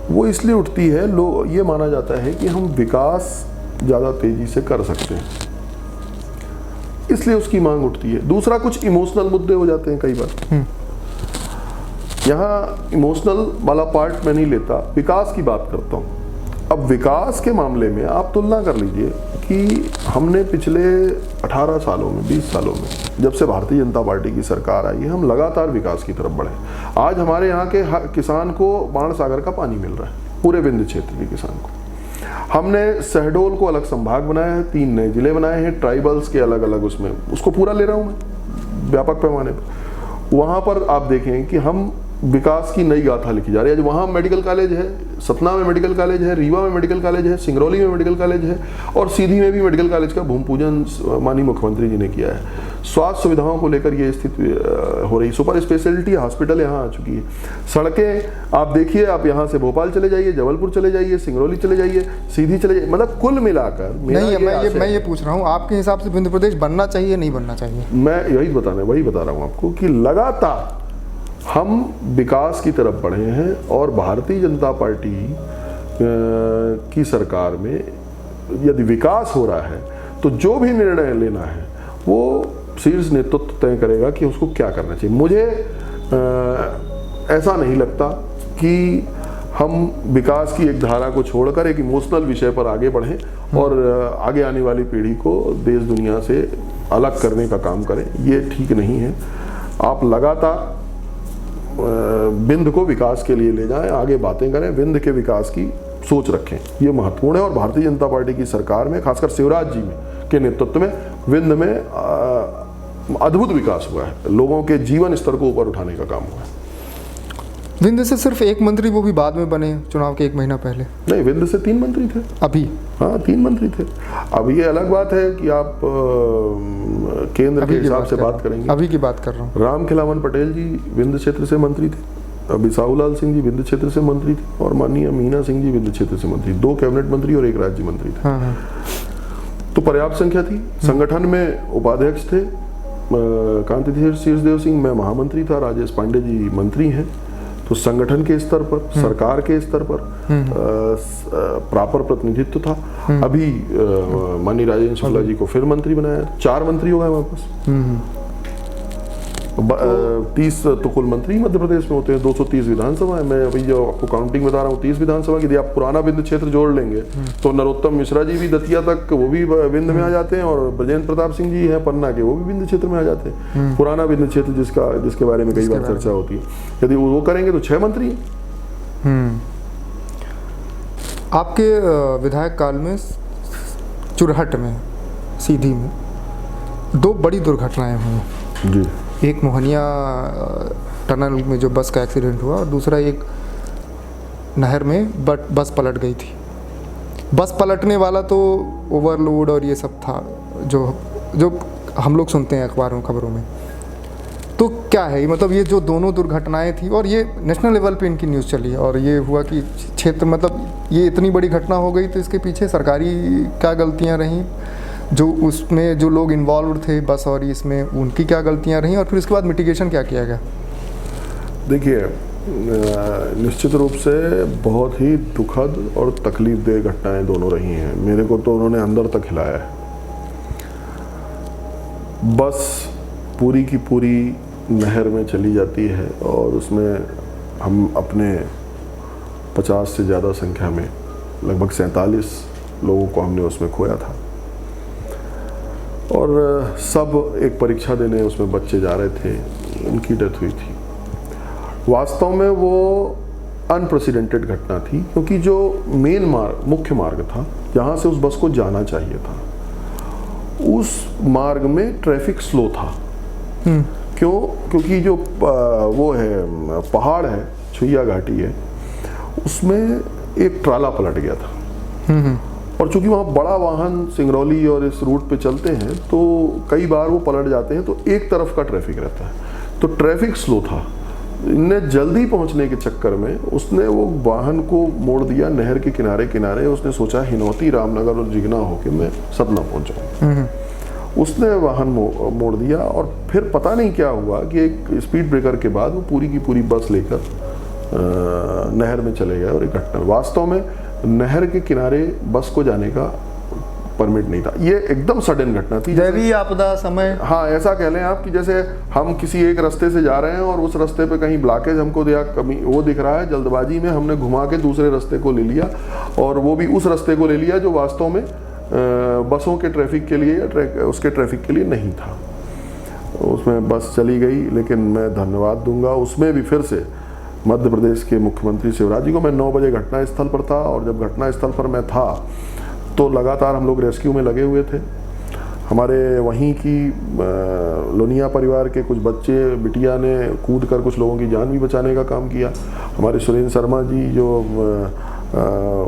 वो इसलिए उठती है, ये माना जाता है कि हम विकास ज़्यादा तेजी से कर सकते हैं, इसलिए उसकी मांग उठती है। दूसरा, कुछ इमोशनल मुद्दे हो जाते हैं कई बार। यहाँ इमोशनल वाला पार्ट मैं नहीं लेता, विकास की बात करता हूँ। अब विकास के मामले में आप तुलना कर लीजिए कि हमने पिछले 18 सालों में, 20 सालों में, जब से भारतीय जनता पार्टी की सरकार आई है, हम लगातार विकास की तरफ बढ़े। आज हमारे यहाँ के किसान को बाण सागर का पानी मिल रहा है, पूरे विंध्य क्षेत्र के किसान को। हमने शहडोल को अलग संभाग बनाया है, 3 नए जिले बनाए हैं, ट्राइबल्स के अलग अलग, उसमें उसको पूरा ले रहा हूँ मैं व्यापक पैमाने पर। वहाँ पर आप देखें कि हम विकास की नई गाथा लिखी जा रही है। वहाँ मेडिकल कॉलेज है, सतना में मेडिकल कॉलेज है, रीवा में मेडिकल कॉलेज है, सिंगरौली में मेडिकल कॉलेज है और सीधी में भी मेडिकल कॉलेज का भूमि पूजन माननीय मुख्यमंत्री जी ने किया है। स्वास्थ्य सुविधाओं को लेकर ये स्थिति हो रही, सुपर स्पेशलिटी हॉस्पिटल यहाँ आ चुकी है। सड़कें आप देखिए, आप यहाँ से भोपाल चले जाइए, जबलपुर चले जाइए, सिंगरौली चले जाइए, सीधी चले जाइए, मतलब कुल मिलाकर मैं ये पूछ रहा हूँ, आपके हिसाब से विंध्य प्रदेश बनना चाहिए नहीं बनना चाहिए? मैं वही बता रहा हूँ आपको कि लगातार हम विकास की तरफ बढ़े हैं और भारतीय जनता पार्टी की सरकार में यदि विकास हो रहा है तो जो भी निर्णय लेना है वो शीर्ष नेतृत्व तय करेगा कि उसको क्या करना चाहिए। मुझे ऐसा नहीं लगता कि हम विकास की एक धारा को छोड़कर एक इमोशनल विषय पर आगे बढ़ें और आगे आने वाली पीढ़ी को देश दुनिया से अलग करने का काम करें, ये ठीक नहीं है। आप लगातार विंध्य को विकास के लिए ले जाएं, आगे बातें करें, विंध्य के विकास की सोच रखें, ये महत्वपूर्ण है। और भारतीय जनता पार्टी की सरकार में, खासकर शिवराज जी के नेतृत्व में विंध्य में अद्भुत विकास हुआ है, लोगों के जीवन स्तर को ऊपर उठाने का काम हुआ है। विंध्य से सिर्फ एक मंत्री, वो भी बाद में बने चुनाव के 1 महीना पहले? नहीं, विंध्य से 3 मंत्री थे अभी। हाँ, 3 मंत्री थे। अब ये अलग बात है कि आप केंद्र के हिसाब से बात करेंगे। अभी की बात कर रहा हूँ। राम खिलावन पटेल जी विंध्य क्षेत्र से मंत्री थे, अभी साहूलाल सिंह जी विंध्य क्षेत्र से मंत्री थे और माननीय मीना सिंह जी विंध्य क्षेत्र से मंत्री, 2 कैबिनेट मंत्री और 1 राज्य मंत्री थे। हाँ। तो पर्याप्त संख्या थी। संगठन में उपाध्यक्ष थे कांतिधीर शीर्षदेव सिंह, मैं महामंत्री था, राजेश पांडे जी मंत्री हैं। तो संगठन के स्तर पर, सरकार के स्तर पर प्रॉपर प्रतिनिधित्व था। अभी माननीय राजेंद्र शुक्ला जी को फिर मंत्री बनाया, 4 मंत्री हो गए वापस। 30 तो कुल मंत्री मध्य प्रदेश में होते हैं, 230 विधानसभा है। मैं अभी जो आपको काउंटिंग बता रहा हूँ 30 विधानसभा की, यदि आप पुराना विंध्य क्षेत्र जोड़ लेंगे तो नरोत्तम मिश्रा जी भी दतिया तक, वो भी विंध्य में आ जाते हैं और ब्रजेंद्र प्रताप सिंह जी हैं पन्ना के, वो भी विंध्य क्षेत्र में आ जाते हैं। पुराना विंध्य क्षेत्र जिसके बारे में कई बार चर्चा होती है, यदि वो करेंगे तो 6 मंत्री हैं। आपके विधायक काल में चुरहट में, सीधी में 2 बड़ी दुर्घटनाएं हुई जी। एक मोहनिया टनल में जो बस का एक्सीडेंट हुआ और दूसरा एक नहर में बस पलट गई थी। बस पलटने वाला तो ओवरलोड और ये सब था जो हम लोग सुनते हैं अखबारों खबरों में। तो क्या है मतलब ये जो दोनों दुर्घटनाएं थी और ये नेशनल लेवल पे इनकी न्यूज़ चली और ये हुआ कि क्षेत्र, मतलब ये इतनी बड़ी घटना हो गई तो इसके पीछे सरकारी क्या गलतियाँ रहीं, जो उसमें जो लोग इन्वॉल्व थे बस और इसमें उनकी क्या गलतियां रहीं और फिर इसके बाद मिटिगेशन क्या किया गया? देखिए, निश्चित रूप से बहुत ही दुखद और तकलीफदेह घटनाएं दोनों रही हैं। मेरे को तो उन्होंने अंदर तक हिलाया है। बस पूरी की पूरी नहर में चली जाती है और उसमें हम अपने 50 से ज़्यादा संख्या में लगभग 47 लोगों को हमने उसमें खोया था और सब एक परीक्षा देने उसमें बच्चे जा रहे थे, उनकी डेथ हुई थी। वास्तव में वो अनप्रेसिडेंटेड घटना थी क्योंकि जो मेन मुख्य मार्ग था जहाँ से उस बस को जाना चाहिए था, उस मार्ग में ट्रैफिक स्लो था। क्यों? क्योंकि जो वो है पहाड़ है, छुइया घाटी है, उसमें एक ट्राला पलट गया था और चूंकि वहाँ बड़ा वाहन सिंगरौली और इस रूट पे चलते हैं तो कई बार वो पलट जाते हैं, तो एक तरफ का ट्रैफिक रहता है, तो ट्रैफिक स्लो था। इन्हें जल्दी पहुंचने के चक्कर में उसने वो वाहन को मोड़ दिया नहर के किनारे। उसने सोचा हिनौती, रामनगर और जिगना होके मैं सतना पहुंच जाऊँ। उसने वाहन मोड़ दिया और फिर पता नहीं क्या हुआ कि एक स्पीड ब्रेकर के बाद वो पूरी की पूरी बस लेकर नहर में चले गए और एक घटना, वास्तव में नहर के किनारे बस को जाने का परमिट नहीं था। ये एकदम सडन घटना थी, दैवीय आपदा समय। हाँ, ऐसा कह लें आप कि जैसे हम किसी एक रास्ते से जा रहे हैं और उस रास्ते पे कहीं ब्लॉकेज हमको कमी वो दिख रहा है, जल्दबाजी में हमने घुमा के दूसरे रास्ते को ले लिया और वो भी उस रास्ते को ले लिया जो वास्तव में बसों के ट्रैफिक के लिए या उसके ट्रैफिक के लिए नहीं था। उसमें बस चली गई, लेकिन मैं धन्यवाद दूंगा उसमें भी फिर से मध्य प्रदेश के मुख्यमंत्री शिवराज जी को। मैं 9 बजे घटना स्थल पर था और जब घटना स्थल पर मैं था तो लगातार हम लोग रेस्क्यू में लगे हुए थे। हमारे वहीं की लोनिया परिवार के कुछ बच्चे बिटिया ने कूद कर कुछ लोगों की जान भी बचाने का काम किया। हमारे सुरेंद्र शर्मा जी जो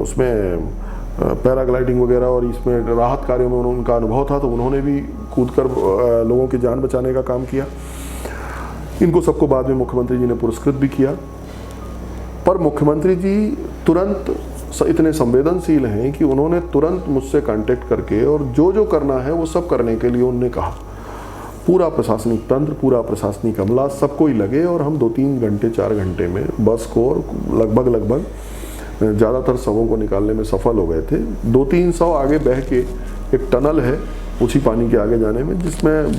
उसमें पैराग्लाइडिंग वगैरह और इसमें राहत कार्यों में उनका अनुभव था, तो उन्होंने भी कूद कर लोगों की जान बचाने का काम किया। इनको सबको बाद में मुख्यमंत्री जी ने पुरस्कृत भी किया। पर मुख्यमंत्री जी तुरंत इतने संवेदनशील हैं कि उन्होंने तुरंत मुझसे कांटेक्ट करके और जो जो करना है वो सब करने के लिए उन्होंने कहा। पूरा प्रशासनिक तंत्र, पूरा प्रशासनिक अमला, सबको ही लगे और हम 2-3 घंटे 4 घंटे में बस को लगभग ज़्यादातर शवों को निकालने में सफल हो गए थे। 200-300 आगे बह के एक टनल है उसी पानी के आगे जाने में, जिसमें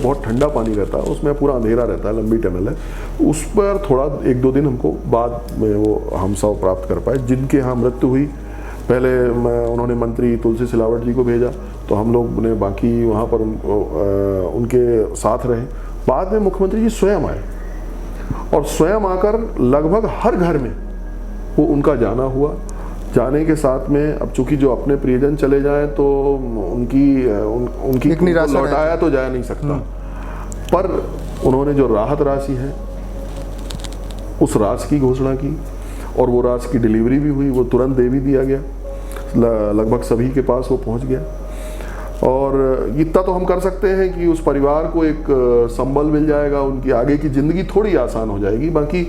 बहुत ठंडा पानी रहता है, उसमें पूरा अंधेरा रहता है, लंबी टनल है। उस पर थोड़ा 1-2 दिन हमको बाद में वो हम शव प्राप्त कर पाए। जिनके यहाँ मृत्यु हुई, पहले उन्होंने मंत्री तुलसी सिलावट जी को भेजा, तो हम लोग ने बाकी वहाँ पर उनके साथ रहे। बाद में मुख्यमंत्री जी स्वयं आए और स्वयं आकर लगभग हर घर में वो उनका जाना हुआ। जाने के साथ में अब चूंकि जो अपने प्रियजन चले जाएं तो उनकी लौटाया तो जा नहीं सकता, पर उन्होंने जो राहत राशि है उस राशि की घोषणा की और वो राशि की डिलीवरी भी हुई, वो तुरंत दे भी दिया गया, लगभग सभी के पास वो पहुंच गया। और इतना तो हम कर सकते हैं कि उस परिवार को एक संबल मिल जाएगा, उनकी आगे की ज़िंदगी थोड़ी आसान हो जाएगी। बाकी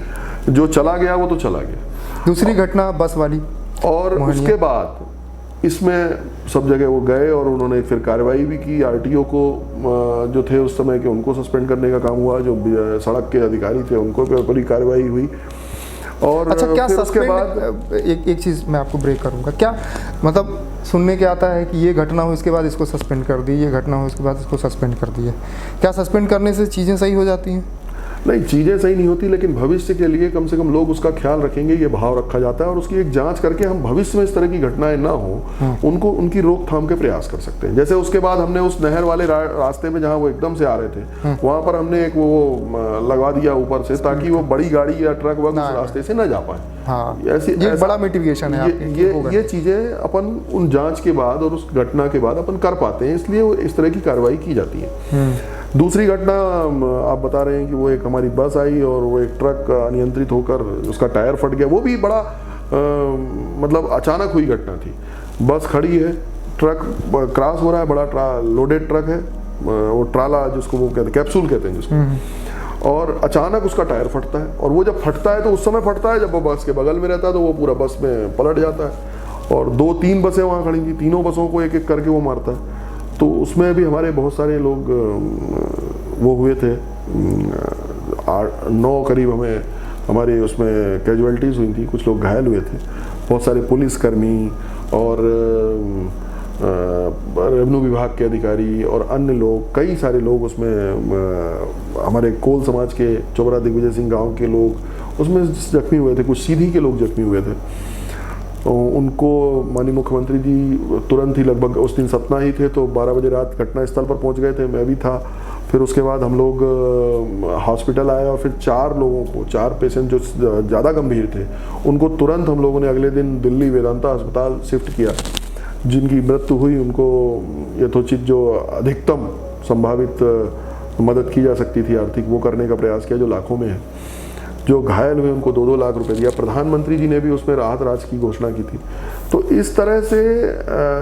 जो चला गया वो तो चला गया। दूसरी घटना बस वाली, और उसके बाद इसमें सब जगह वो गए और उन्होंने फिर कार्रवाई भी की। आरटीओ को जो थे उस समय के उनको सस्पेंड करने का काम हुआ, जो सड़क के अधिकारी थे उनको बड़ी कार्रवाई हुई। और अच्छा, क्या फिर उसके बाद एक चीज़ मैं आपको ब्रेक करूंगा, क्या मतलब सुनने के आता है कि ये घटना हो इसके बाद इसको सस्पेंड कर दी, ये घटना हो इसके बाद इसको सस्पेंड कर दिया। क्या सस्पेंड करने से चीज़ें सही हो जाती हैं? नहीं, चीज़ें सही नहीं होती, लेकिन भविष्य के लिए कम से कम लोग उसका ख्याल रखेंगे, ये भाव रखा जाता है। और उसकी एक जांच करके हम भविष्य में इस तरह की घटनाएं ना हो उनको उनकी रोकथाम के प्रयास कर सकते हैं। जैसे उसके बाद हमने उस नहर वाले रास्ते में जहां वो एकदम से आ रहे थे वहां पर हमने एक वो लगवा दिया ऊपर से, ताकि वो बड़ी गाड़ी या ट्रक वगैरह उस रास्ते से न जा पाए। हाँ, ये बड़ा मिटिगेशन है। ये चीज़ें अपन उन जांच के बाद और उस घटना के बाद अपन कर पाते हैं, इसलिए वो इस तरह की कार्रवाई की जाती है। दूसरी घटना आप बता रहे हैं कि वो एक हमारी बस आई और वो एक ट्रक अनियंत्रित होकर उसका टायर फट गया। वो भी बड़ा मतलब अचानक हुई घटना थी। बस खड़ी है, ट्रक क्रॉस हो रहा है, बड़ा लोडेड ट्रक है, वो ट्राला जिसको वो कहते हैं, कैप्सूल कहते हैं जिसको, और अचानक उसका टायर फटता है। और वो जब फटता है तो उस समय फटता है जब वो बस के बगल में रहता है, तो वो पूरा बस में पलट जाता है। और 2-3 बसें वहाँ खड़ी थी, तीनों बसों को एक एक करके वो मारता है। तो उसमें भी हमारे बहुत सारे लोग वो हुए थे, 8-9 करीब हमारे उसमें कैजुअलिटीज़ हुई थी, कुछ लोग घायल हुए थे। बहुत सारे पुलिसकर्मी और रेवेन्यू विभाग के अधिकारी और अन्य लोग, कई सारे लोग उसमें, हमारे कोल समाज के चोबरा दिग्विजय सिंह गांव के लोग उसमें जख्मी हुए थे, कुछ सीधी के लोग जख्मी हुए थे। उनको माननीय मुख्यमंत्री जी तुरंत ही, लगभग उस दिन सतना ही थे, तो 12 बजे रात घटनास्थल पर पहुंच गए थे, मैं भी था। फिर उसके बाद हम लोग हॉस्पिटल आए और फिर 4 पेशेंट जो ज़्यादा गंभीर थे उनको तुरंत हम लोगों ने अगले दिन दिल्ली वेदांता अस्पताल शिफ्ट किया। जिनकी मृत्यु हुई उनको यथोचित जो अधिकतम संभावित मदद की जा सकती थी आर्थिक, वो करने का प्रयास किया, जो लाखों में है। जो घायल हुए उनको 2-2 लाख रुपए दिया। प्रधानमंत्री जी ने भी उसमें राहत राशि की घोषणा की थी। तो इस तरह से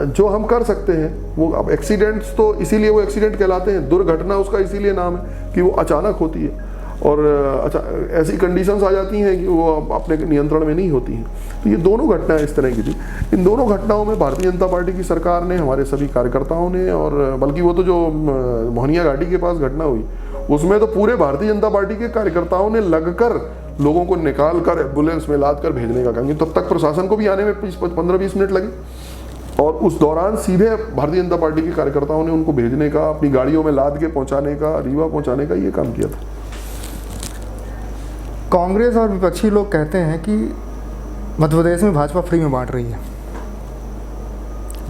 जो हम कर सकते हैं वो, अब एक्सीडेंट्स तो इसीलिए वो एक्सीडेंट कहलाते हैं, दुर्घटना उसका इसीलिए नाम है कि वो अचानक होती है और ऐसी कंडीशंस आ जाती हैं कि वो अपने नियंत्रण में नहीं होती हैं। तो ये दोनों घटनाएं इस तरह की थी। इन दोनों घटनाओं में भारतीय जनता पार्टी की सरकार ने, हमारे सभी कार्यकर्ताओं ने, और बल्कि वो तो जो मोहनिया घाटी के पास घटना हुई उसमें तो पूरे भारतीय जनता पार्टी के कार्यकर्ताओं ने लगकर लोगों को निकाल कर एम्बुलेंस में लाद कर भेजने का काम, तब तक प्रशासन को भी आने में 15-20 मिनट लगे। और उस दौरान सीधे भारतीय जनता पार्टी के कार्यकर्ताओं ने उनको भेजने का, अपनी गाड़ियों में लाद के पहुंचाने का, रीवा पहुंचाने का ये काम किया था। कांग्रेस और विपक्षी लोग कहते हैं कि मध्य प्रदेश में भाजपा फ्री में बांट रही है,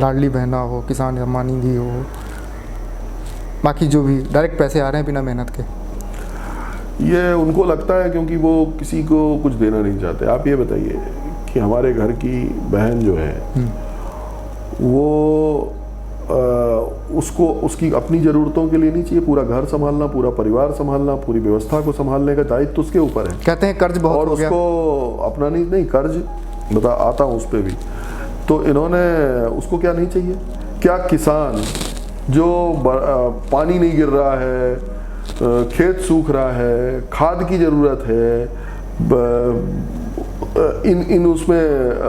लाडली बहना हो, किसान सम्मान निधि हो, बाकी जो भी डायरेक्ट पैसे आ रहे हैं बिना मेहनत के। ये उनको लगता है क्योंकि वो किसी को कुछ देना नहीं चाहते। आप ये बताइए कि हमारे घर की बहन जो है वो उसको उसकी अपनी ज़रूरतों के लिए नहीं चाहिए, पूरा घर संभालना, पूरा परिवार संभालना, पूरी व्यवस्था को संभालने का दायित्व तो उसके ऊपर है। कहते हैं कर्ज बहुत और हो गया। उसको अपना नहीं कर्ज आता हूँ उस पर भी। तो इन्होंने उसको क्या नहीं चाहिए? क्या किसान जो पानी नहीं गिर रहा है, खेत सूख रहा है, खाद की ज़रूरत है, इन उसमें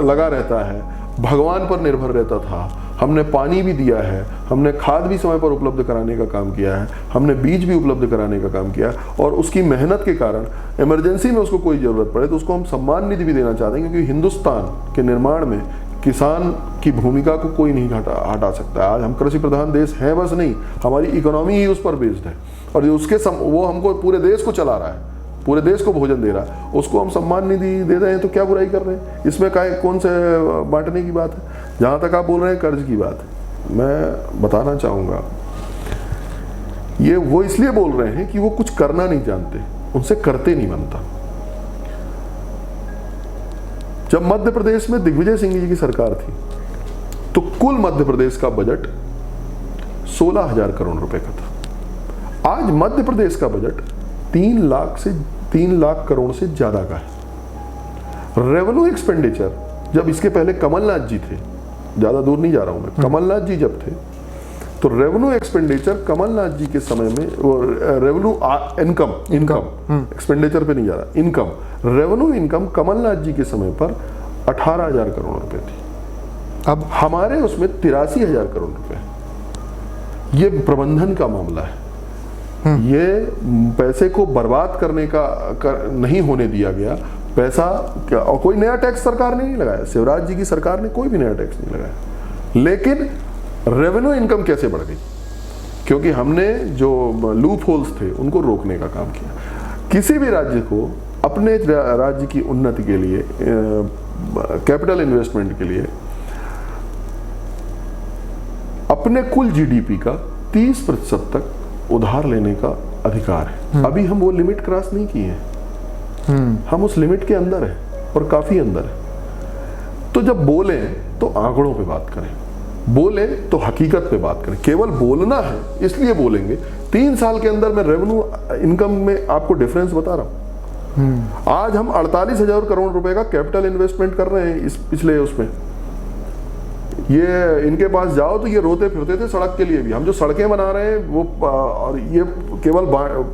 लगा रहता है, भगवान पर निर्भर रहता था, हमने पानी भी दिया है, हमने खाद भी समय पर उपलब्ध कराने का काम किया है, हमने बीज भी उपलब्ध कराने का काम किया, और उसकी मेहनत के कारण इमरजेंसी में उसको कोई ज़रूरत पड़े तो उसको हम सम्मान निधि भी देना चाहते हैं, क्योंकि हिंदुस्तान के निर्माण में किसान की भूमिका को कोई नहीं हटा सकता। आज हम कृषि प्रधान देश हैं बस नहीं, हमारी इकोनॉमी ही उस पर बेस्ड है, और वो हमको पूरे देश को चला रहा है, पूरे देश को भोजन दे रहा है, उसको हम सम्मान निधि दे रहे हैं तो क्या बुराई कर रहे हैं? इसमें कौन से बांटने की बात है? जहाँ तक आप बोल रहे हैं कर्ज की बात, मैं बताना चाहूँगा ये वो इसलिए बोल रहे हैं कि वो कुछ करना नहीं जानते, उनसे करते नहीं बनता। जब मध्य प्रदेश में दिग्विजय सिंह जी की सरकार थी तो कुल मध्य प्रदेश का बजट 16,000 करोड़ रुपए का था। आज मध्य प्रदेश का बजट 3 लाख करोड़ से ज्यादा का है। रेवेन्यू एक्सपेंडिचर, जब इसके पहले कमलनाथ जी थे, ज्यादा दूर नहीं जा रहा हूं मैं, कमलनाथ जी जब थे तो रेवेन्यू एक्सपेंडिचर कमलनाथ जी के समय में, रेवेन्यू इनकम एक्सपेंडिचर पे नहीं जा रहा, इनकम, रेवेन्यू इनकम कमलनाथ जी के समय पर 18,000 करोड़ रुपए थी। अब हमारे उसमें 83,000 करोड़ रुपए। ये प्रबंधन का मामला है। ये पैसे को बर्बाद करने का नहीं होने दिया गया पैसा। और कोई नया टैक्स सरकार ने नहीं लगाया, शिवराज जी की सरकार ने कोई भी नया टैक्स नहीं लगाया, लेकिन रेवेन्यू इनकम कैसे बढ़ गई? क्योंकि हमने जो लूप होल्स थे उनको रोकने का काम किया। किसी भी राज्य को अपने राज्य की उन्नति के लिए, कैपिटल इन्वेस्टमेंट के लिए, अपने कुल जीडीपी का 30% तक उधार लेने का अधिकार है। अभी हम वो लिमिट क्रॉस नहीं किए हैं, हम उस लिमिट के अंदर है और काफी अंदर है। तो जब बोले तो आंकड़ों पे बात करें, बोले तो हकीकत पे बात करें। केवल बोलना है इसलिए बोलेंगे। 3 साल के अंदर मैं रेवेन्यू इनकम में आपको डिफरेंस बता रहा हूं। आज हम 48,000 करोड़ रुपए का कैपिटल इन्वेस्टमेंट कर रहे हैं इस पिछले उसमें। ये इनके पास जाओ तो ये रोते फिरते थे सड़क के लिए भी। हम जो सड़कें बना रहे हैं वो, और ये केवल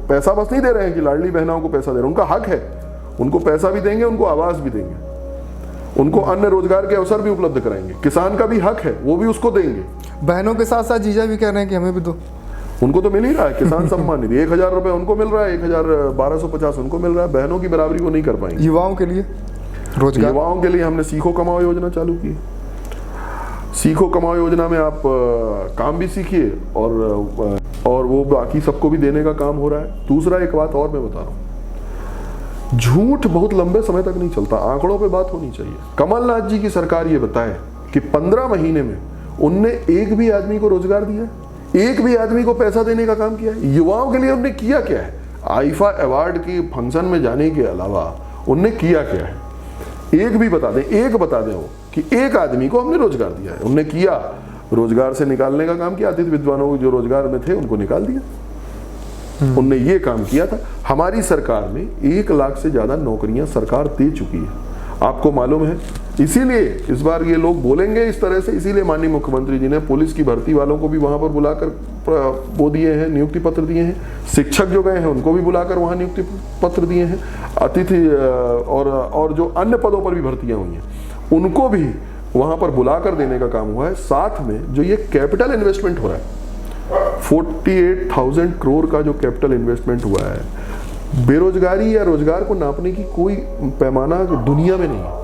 पैसा बस नहीं दे रहे हैं कि लाडली बहनों को पैसा दे रहे हैं, उनका हक है, उनको पैसा भी देंगे, उनको आवास भी देंगे, उनको अन्य रोजगार के अवसर भी उपलब्ध कराएंगे। किसान का भी हक है, वो भी उसको देंगे। बहनों के साथ साथ जीजा भी कह रहे हैं कि हमें भी दो। उनको तो मिल ही रहा है किसान सम्मान निधि, 1,000 रुपए उनको मिल रहा है, 1,1250 उनको मिल रहा है। बहनों की बराबरी वो नहीं कर पाएंगे। युवाओं के लिए रोजगार, युवाओं के लिए हमने सीखो कमाओ योजना चालू की। सीखो कमाओ योजना में आप काम भी सीखिए और वो बाकी सबको भी देने का काम हो रहा है। दूसरा एक बात और मैं बता रहा हूं, झूठ बहुत लंबे समय तक नहीं चलता, आंकड़ों पे बात होनी चाहिए। कमलनाथ जी की सरकार ये बताए कि 15 महीने में उनने एक भी आदमी को रोजगार दिया, एक भी आदमी को पैसा देने का काम किया है। युवाओं के लिए उनने किया क्या है? आईफा अवार्ड के फंक्शन में जाने के अलावा उनने किया क्या है? एक भी बता दें, एक बता दें वो कि एक आदमी को हमने रोजगार दिया है। उनने किया, रोजगार से निकालने का काम किया। अतिथि विद्वानों को जो रोजगार में थे उनको निकाल दिया। उनने ये काम किया था। हमारी सरकार में 1 लाख से ज्यादा नौकरियां सरकार दे चुकी है, आपको मालूम है। इसीलिए इस बार ये लोग बोलेंगे इस तरह से, इसीलिए माननीय मुख्यमंत्री जी ने पुलिस की भर्ती वालों को भी वहां पर बुलाकर वो दिए हैं, नियुक्ति पत्र दिए हैं। शिक्षक जो गए हैं उनको भी बुलाकर वहां नियुक्ति पत्र दिए हैं। अतिथि और जो अन्य पदों पर भी भर्तियां हुई हैं उनको भी वहां पर बुलाकर देने का काम हुआ है। साथ में जो ये कैपिटल इन्वेस्टमेंट हो रहा है, 48,000 करोड़ का जो कैपिटल इन्वेस्टमेंट हुआ है, बेरोजगारी या रोजगार को नापने की कोई पैमाना दुनिया में नहीं है।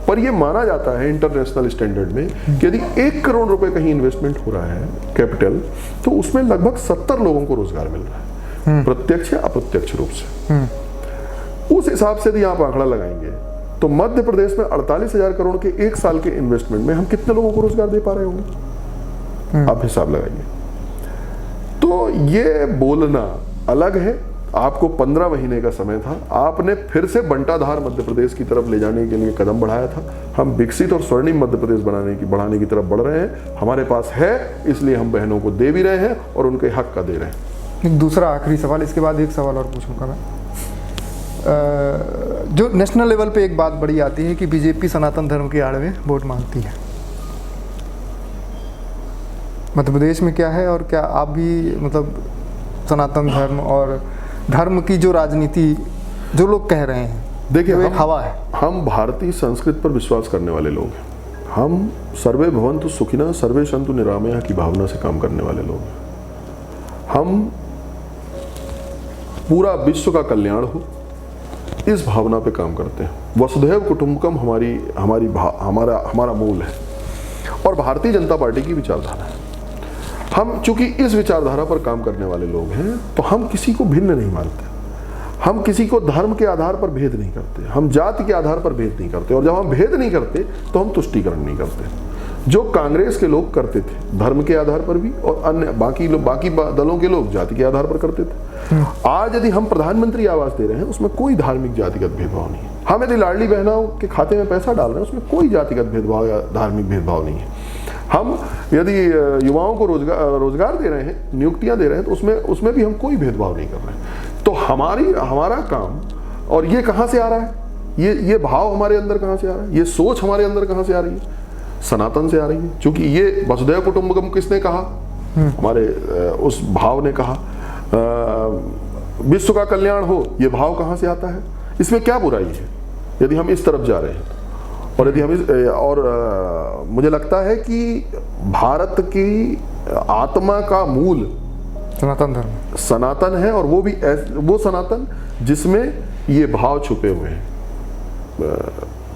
पर यह माना जाता है इंटरनेशनल स्टैंडर्ड में कि यदि 1 करोड़ रुपए कहीं इन्वेस्टमेंट हो रहा है कैपिटल, तो उसमें लगभग 70 लोगों को रोजगार मिल रहा है, प्रत्यक्ष या अप्रत्यक्ष रूप से। उस हिसाब से यदि आप आंकड़ा लगाएंगे तो मध्य प्रदेश में 48,000 करोड़ के 1 साल के इन्वेस्टमेंट में हम कितने लोगों को रोजगार दे पा रहे होंगे? आप हिसाब लगाइए। तो ये बोलना अलग है आपको 15 महीने का समय था, आपने फिर से बंटाधार मध्य प्रदेश की तरफ ले जाने के लिए कदम बढ़ाया था। हम विकसित और स्वर्णिम मध्य प्रदेश बढ़ाने की तरफ बढ़ रहे हैं। हमारे पास है, इसलिए हम बहनों को दे भी रहे हैं और उनके हक का दे रहे हैं। एक दूसरा आखिरी सवाल, इसके बाद एक सवाल और पूछूंगा मैं। जो नेशनल लेवल पे एक बात बड़ी आती है कि बीजेपी सनातन धर्म के आड़ में वोट मांगती है। मध्य प्रदेश में क्या है, और क्या आप भी मतलब सनातन धर्म और धर्म की जो राजनीति जो लोग कह रहे हैं, देखिए एक हवा है। हम भारतीय संस्कृति पर विश्वास करने वाले लोग हैं। हम सर्वे भवन्तु सुखिनः सर्वे सन्तु निरामयाः की भावना से काम करने वाले लोग हैं। हम पूरा विश्व का कल्याण हो इस भावना पे काम करते हैं। वसुधैव कुटुंबकम हमारा मूल है और भारतीय जनता पार्टी की विचारधारा है। हम चूंकि इस विचारधारा पर काम करने वाले लोग हैं तो हम किसी को भिन्न नहीं मानते। हम किसी को धर्म के आधार पर भेद नहीं करते, हम जाति के आधार पर भेद नहीं करते, और जब हम भेद नहीं करते तो हम तुष्टीकरण नहीं करते। जो कांग्रेस के लोग करते थे धर्म के आधार पर भी, और अन्य बाकी दलों के लोग जाति के आधार पर करते थे। आज यदि हम प्रधानमंत्री आवास दे रहे हैं उसमें कोई धार्मिक जातिगत भेदभाव नहीं है। हम यदि लाडली बहनों के खाते में पैसा डाल रहे हैं उसमें कोई जातिगत भेदभाव या धार्मिक भेदभाव नहीं है। हम यदि युवाओं को रोजगार दे रहे हैं, नियुक्तियां दे रहे हैं, तो उसमें भी हम कोई भेदभाव नहीं कर रहे हैं। तो हमारा काम, और ये कहाँ से आ रहा है, ये भाव हमारे अंदर कहाँ से आ रहा है, ये सोच हमारे अंदर कहाँ से आ रही है, सनातन से आ रही है। क्योंकि ये वसुधैव कुटुंबकम किसने कहा, हमारे उस भाव ने कहा। विश्व का कल्याण हो, ये भाव कहाँ से आता है, इसमें क्या बुराई है यदि हम इस तरफ जा रहे हैं। और यदि हम मुझे लगता है कि भारत की आत्मा का मूल सनातन है, और वो सनातन जिसमें ये भाव छुपे हुए हैं।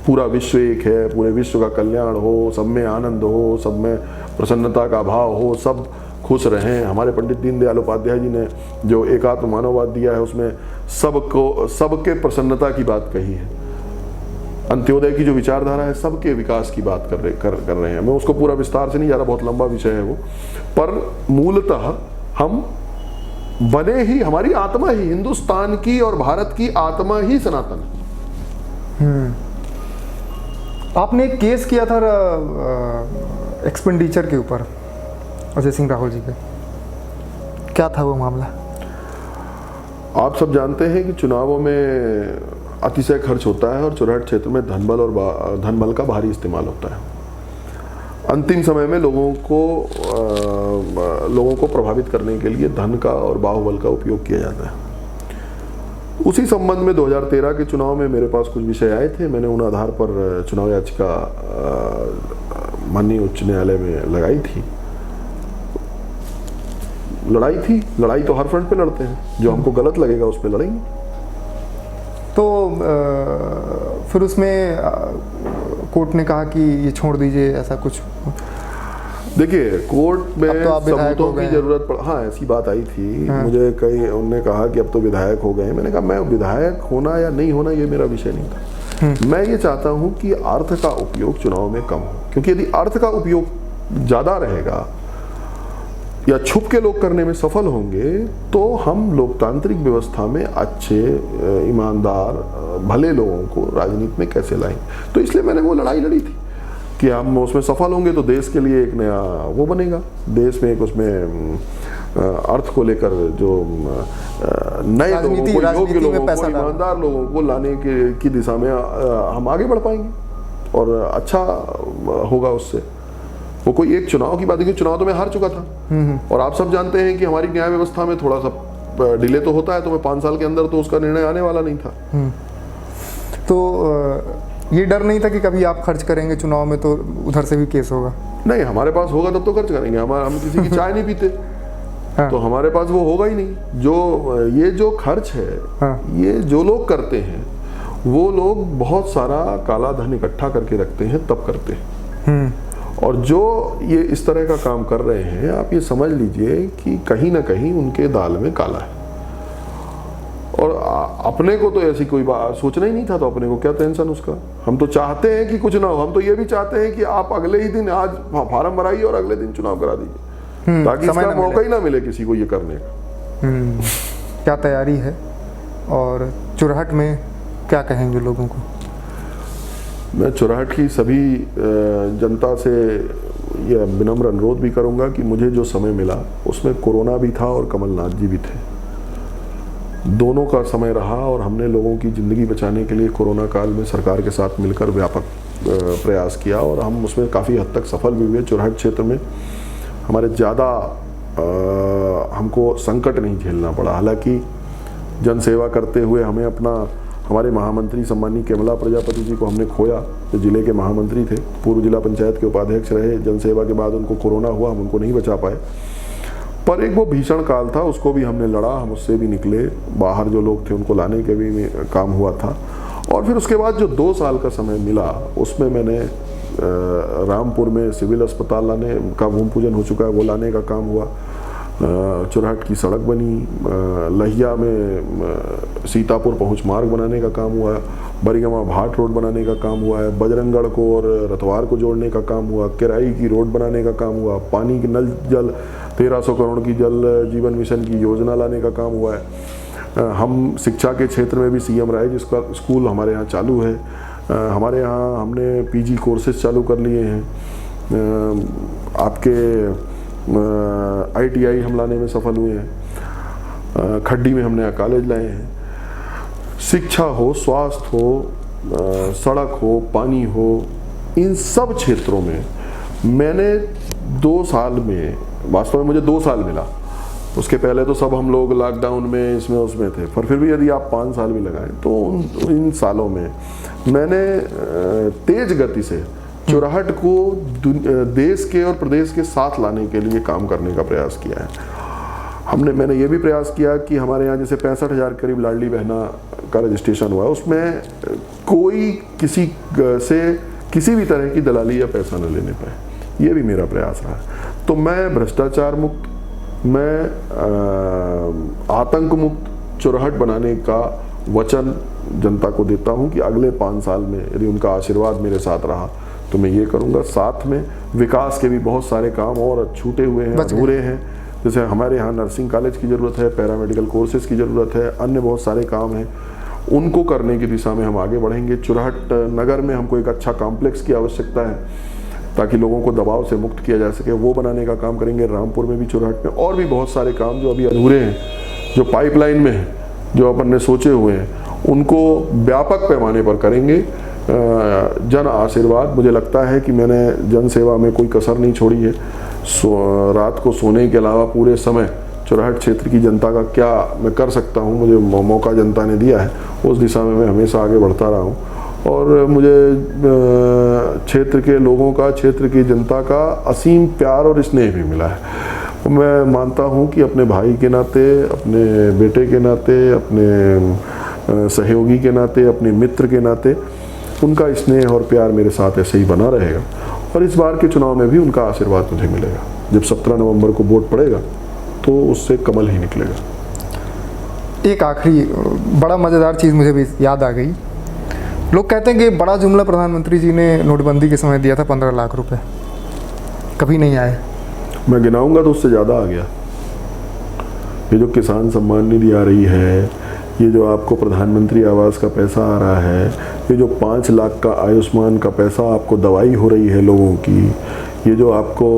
पूरा विश्व एक है, पूरे विश्व का कल्याण हो, सब में आनंद हो, सब में प्रसन्नता का भाव हो, सब खुश रहें। हमारे पंडित दीनदयाल उपाध्याय जी ने जो एकात्म मानववाद दिया है उसमें सबके प्रसन्नता की बात कही है। अंत्योदय की जो विचारधारा है सबके विकास की बात कर रहे हैं। मैं उसको पूरा विस्तार से नहीं जा रहा, बहुत लंबा विषय है वो। पर मूलतः हम बने ही, हमारी आत्मा ही हिंदुस्तान की और भारत की आत्मा ही सनातन है। आपने एक केस किया था एक्सपेंडिचर के ऊपर अजय सिंह राहुल जी पे, क्या था वो मामला? आप सब जानते हैं कि चुनावों में अतिशय खर्च होता है और चुरहट क्षेत्र में धनबल का भारी इस्तेमाल होता है। अंतिम समय में लोगों को प्रभावित करने के लिए धन का और बाहुबल का उपयोग किया जाता है। उसी संबंध में 2013 के चुनाव में मेरे पास कुछ विषय आए थे। मैंने उन आधार पर चुनाव याचिका माननीय उच्च न्यायालय में लगाई थी। लड़ाई तो हर फ्रंट पे लड़ते हैं, जो हमको गलत लगेगा उस पर लड़ेंगे। तो फिर उसमें कोर्ट ने कहा कि ये छोड़ दीजिए, ऐसा कुछ? देखिए, कोर्ट में तो सबूतों की जरूरत पड़, हाँ ऐसी बात आई थी। मुझे उन्होंने कहा कि अब तो विधायक हो गए। मैंने कहा मैं विधायक होना या नहीं होना ये मेरा विषय नहीं था। मैं ये चाहता हूँ कि अर्थ का उपयोग चुनाव में कम हो, क्योंकि यदि अर्थ का उपयोग ज्यादा रहेगा या छुप के लोग करने में सफल होंगे तो हम लोकतांत्रिक व्यवस्था में अच्छे, ईमानदार, भले लोगों को राजनीति में कैसे लाएंगे। तो इसलिए मैंने वो लड़ाई लड़ी थी कि हम उसमें सफल होंगे तो देश के लिए एक नया वो बनेगा, देश में एक उसमें अर्थ को लेकर जो नए लोगों को, योग्य लोगों को, ईमानदार लोगों को लाने की दिशा में हम आगे बढ़ पाएंगे और अच्छा होगा उससे। वो कोई एक चुनाव की बात है कि चुनाव तो मैं हार चुका था और आप सब जानते हैं कि हमारी न्याय व्यवस्था में थोड़ा सा डिले तो होता है, तो मैं 5 साल के अंदर तो उसका निर्णय आने वाला नहीं था। तो ये डर नहीं था कि कभी आप खर्च करेंगे चुनाव में तो उधर से भी केस होगा? नहीं, हमारे पास होगा तब तो खर्च करेंगे। हम किसी की चाय नहीं पीते। हाँ। तो हमारे पास वो होगा ही नहीं। ये जो खर्च है, हाँ। ये जो लोग करते हैं वो लोग बहुत सारा काला धन इकट्ठा करके रखते हैं तब करते हैं। और जो ये इस तरह का काम कर रहे हैं, आप ये समझ लीजिए कि कहीं ना कहीं उनके दाल में काला है। और अपने को तो ऐसी कोई बात सोचना ही नहीं था, तो अपने को क्या टेंशन उसका। हम तो चाहते हैं कि कुछ ना हो। हम तो ये भी चाहते हैं कि आप अगले ही दिन आज फार्म भराइए और अगले दिन चुनाव करा दीजिए, ताकि इसका मौका ही ना मिले किसी को ये करने का। क्या तैयारी है, और चुरहट में क्या कहेंगे लोगों को? मैं चुरहट की सभी जनता से यह विनम्र अनुरोध भी करूंगा कि मुझे जो समय मिला उसमें कोरोना भी था और कमलनाथ जी भी थे। दोनों का समय रहा और हमने लोगों की ज़िंदगी बचाने के लिए कोरोना काल में सरकार के साथ मिलकर व्यापक प्रयास किया और हम उसमें काफ़ी हद तक सफल भी हुए। चुरहट क्षेत्र में हमारे ज़्यादा हमको संकट नहीं झेलना पड़ा। हालांकि जन सेवा करते हुए हमें हमारे महामंत्री सम्मानीय केमला प्रजापति जी को हमने खोया, जो जिले के महामंत्री थे, पूर्व जिला पंचायत के उपाध्यक्ष रहे। जनसेवा के बाद उनको कोरोना हुआ, हम उनको नहीं बचा पाए। पर एक वो भीषण काल था, उसको भी हमने लड़ा, हम उससे भी निकले। बाहर जो लोग थे उनको लाने के भी काम हुआ था। और फिर उसके बाद जो 2 साल का समय मिला उसमें मैंने रामपुर में सिविल अस्पताल लाने का भूमि पूजन हो चुका है, वो लाने का काम हुआ। चुरहट की सड़क बनी, लहिया में सीतापुर पहुंच मार्ग बनाने का काम हुआ, बरिगमा भाट रोड बनाने का काम हुआ है, बजरंगगढ़ को और रतवार को जोड़ने का काम हुआ, किराई की रोड बनाने का काम हुआ, पानी की नल जल 1300 करोड़ की जल जीवन मिशन की योजना लाने का काम हुआ है। हम शिक्षा के क्षेत्र में भी सीएम राय जिसका स्कूल हमारे यहाँ चालू है। हमारे यहाँ हमने पीजी कोर्सेज चालू कर लिए हैं। आपके ITI हम लाने में सफल हुए हैं। खड्डी में हमने कॉलेज लाए हैं। शिक्षा हो, स्वास्थ्य हो, सड़क हो, पानी हो, इन सब क्षेत्रों में मैंने 2 साल में, वास्तव में मुझे 2 साल मिला। उसके पहले तो सब हम लोग लॉकडाउन में इसमें उसमें थे, पर फिर भी यदि आप 5 साल भी लगाएं तो इन सालों में मैंने तेज गति से चुरहट को देश के और प्रदेश के साथ लाने के लिए काम करने का प्रयास किया है। मैंने ये भी प्रयास किया कि हमारे यहाँ जैसे 65,000 करीब लाडली बहना का रजिस्ट्रेशन हुआ, उसमें कोई किसी से किसी भी तरह की दलाली या पैसा न लेने पाए। ये भी मेरा प्रयास रहा है। तो मैं भ्रष्टाचार मुक्त, मैं आतंक मुक्त चुरहट बनाने का वचन जनता को देता हूँ कि अगले 5 साल में यदि उनका आशीर्वाद मेरे साथ रहा तो मैं ये करूँगा। साथ में विकास के भी बहुत सारे काम और छूटे हुए हैं, अधूरे हैं। जैसे हमारे यहाँ नर्सिंग कॉलेज की ज़रूरत है, पैरामेडिकल कोर्सेज की ज़रूरत है, अन्य बहुत सारे काम हैं, उनको करने की दिशा में हम आगे बढ़ेंगे। चुरहट नगर में हमको एक अच्छा कॉम्प्लेक्स की आवश्यकता है ताकि लोगों को दबाव से मुक्त किया जा सके, वो बनाने का काम करेंगे। रामपुर में भी, चुरहट में, और भी बहुत सारे काम जो अभी अधूरे हैं, जो पाइपलाइन में हैं, जो अपन ने सोचे हुए हैं, उनको व्यापक पैमाने पर करेंगे। जन आशीर्वाद, मुझे लगता है कि मैंने जन सेवा में कोई कसर नहीं छोड़ी है। रात को सोने के अलावा पूरे समय चुरहट क्षेत्र की जनता का क्या मैं कर सकता हूँ, मुझे मौका जनता ने दिया है, उस दिशा में मैं हमेशा आगे बढ़ता रहा हूँ। और मुझे क्षेत्र के लोगों का, क्षेत्र की जनता का असीम प्यार और स्नेह भी मिला है। मैं मानता हूँ कि अपने भाई के नाते, अपने बेटे के नाते, अपने सहयोगी के नाते, अपने मित्र के नाते उनका स्नेह और प्यार मेरे साथ ऐसे ही बना रहेगा। और इस बार के चुनाव में भी उनका आशीर्वाद मुझे मिलेगा। जब 17 नवंबर को वोट पड़ेगा तो उससे कमल ही निकलेगा। एक आखिरी बड़ा मज़ेदार चीज़ मुझे भी याद आ गई। लोग कहते हैं कि बड़ा जुमला प्रधानमंत्री जी ने नोटबंदी के समय दिया था 15 लाख रुपए, कभी नहीं आए। मैं गिनाऊंगा तो उससे ज़्यादा आ गया। ये जो किसान सम्मान निधि आ रही है, ये जो आपको प्रधानमंत्री आवास का पैसा आ रहा है, ये जो 5 लाख का आयुष्मान का पैसा आपको दवाई हो रही है लोगों की, ये जो आपको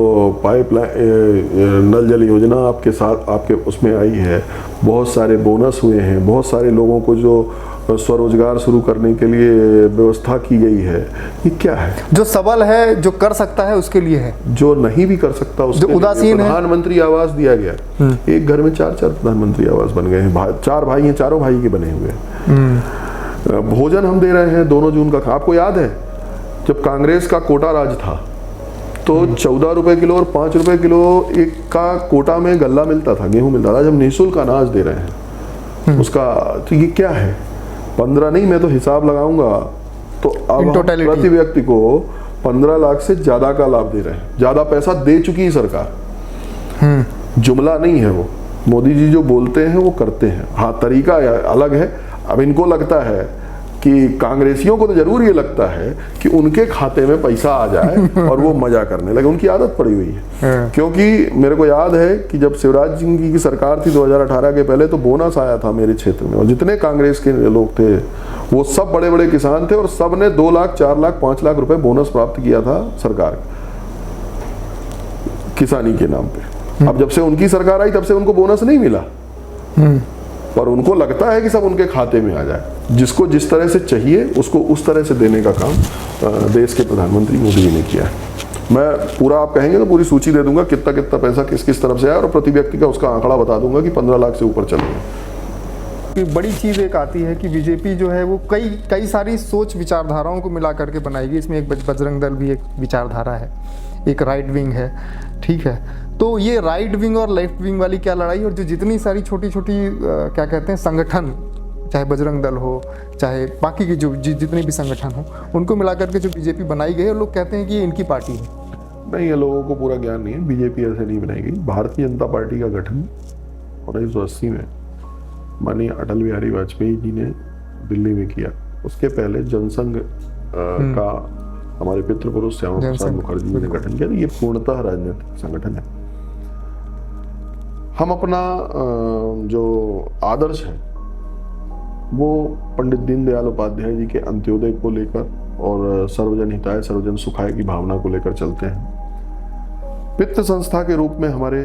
पाइपलाइन नल जल योजना आपके साथ आपके उसमें आई है, बहुत सारे बोनस हुए हैं, बहुत सारे लोगों को जो स्वरोजगार शुरू करने के लिए व्यवस्था की गई है, ये क्या है? जो सबल है, जो कर सकता है उसके लिए है, जो नहीं भी कर सकता उसके जो उदासीन है। प्रधानमंत्री आवास दिया गया, एक घर में 4-4 प्रधानमंत्री आवास बन गए हैं। 4 भाई हैं, चारों भाई के बने हुए हैं। भोजन हम दे रहे हैं 2 जून का। आपको याद है जब कांग्रेस का कोटा राज था तो 14 रुपए किलो और 5 रुपए किलो एक का कोटा में गल्ला मिलता था, गेहूं मिलता था। आज हम निःशुल्क अनाज दे रहे हैं उसका। तो ये क्या है? 15 नहीं, मैं तो हिसाब लगाऊंगा तो अब प्रति व्यक्ति को 15 लाख से ज्यादा का लाभ दे रहे हैं। ज्यादा पैसा दे चुकी है सरकार। जुमला नहीं है वो। मोदी जी जो बोलते हैं वो करते हैं। हाँ, तरीका अलग है। अब इनको लगता है कि कांग्रेसियों को तो जरूर ये लगता है कि उनके खाते में पैसा आ जाए और वो मजा करने लगे। उनकी आदत पड़ी हुई है। क्योंकि मेरे को याद है कि जब शिवराज सिंह की सरकार थी 2018 के पहले, तो बोनस आया था मेरे क्षेत्र में, और जितने कांग्रेस के लोग थे वो सब बड़े बड़े किसान थे, और सब ने 2 लाख 4 लाख 5 लाख रुपए बोनस प्राप्त किया था सरकार किसानी के नाम पे। अब जब से उनकी सरकार आई तब से उनको बोनस नहीं मिला, पर उनको लगता है कि सब उनके खाते में आ जाए। जिसको जिस तरह से चाहिए उसको उस तरह से देने का काम देश के प्रधानमंत्री मोदी जी ने किया है। मैं पूरा, आप कहेंगे तो पूरी सूची दे दूंगा कितना कितना पैसा किस किस तरफ से आया, और प्रति व्यक्ति का उसका आंकड़ा बता दूंगा कि 15 लाख से ऊपर चल रहा है। बड़ी चीज़ एक आती है कि बीजेपी जो है वो कई सारी सोच विचारधाराओं को मिला करके बनाएगी। इसमें एक बजरंग दल भी एक विचारधारा है, एक राइट विंग है, ठीक है। तो ये राइट विंग और लेफ्ट विंग वाली क्या लड़ाई, और जो जितनी सारी छोटी छोटी क्या कहते हैं संगठन, चाहे बजरंग दल हो चाहे बाकी की जो जितने भी संगठन हो, उनको मिला करके जो बीजेपी बनाई गई है, लोग कहते हैं कि ये इनकी पार्टी है। नहीं, ये लोगों को पूरा ज्ञान नहीं है। बीजेपी ऐसे नहीं बनाई गई। भारतीय जनता पार्टी का गठन 1980 में माननीय अटल बिहारी वाजपेयी जी ने दिल्ली में किया। उसके पहले जनसंघ का हमारे पितृपुरुष श्यामा प्रसाद मुखर्जी जी ने गठन किया। ये पूर्णतः राजनीतिक संगठन है। हम अपना जो आदर्श है वो पंडित दीनदयाल उपाध्याय जी के अंत्योदय को लेकर और सर्वजन हिताय सर्वजन सुखाय की भावना को लेकर चलते हैं। पितृ संस्था के रूप में हमारे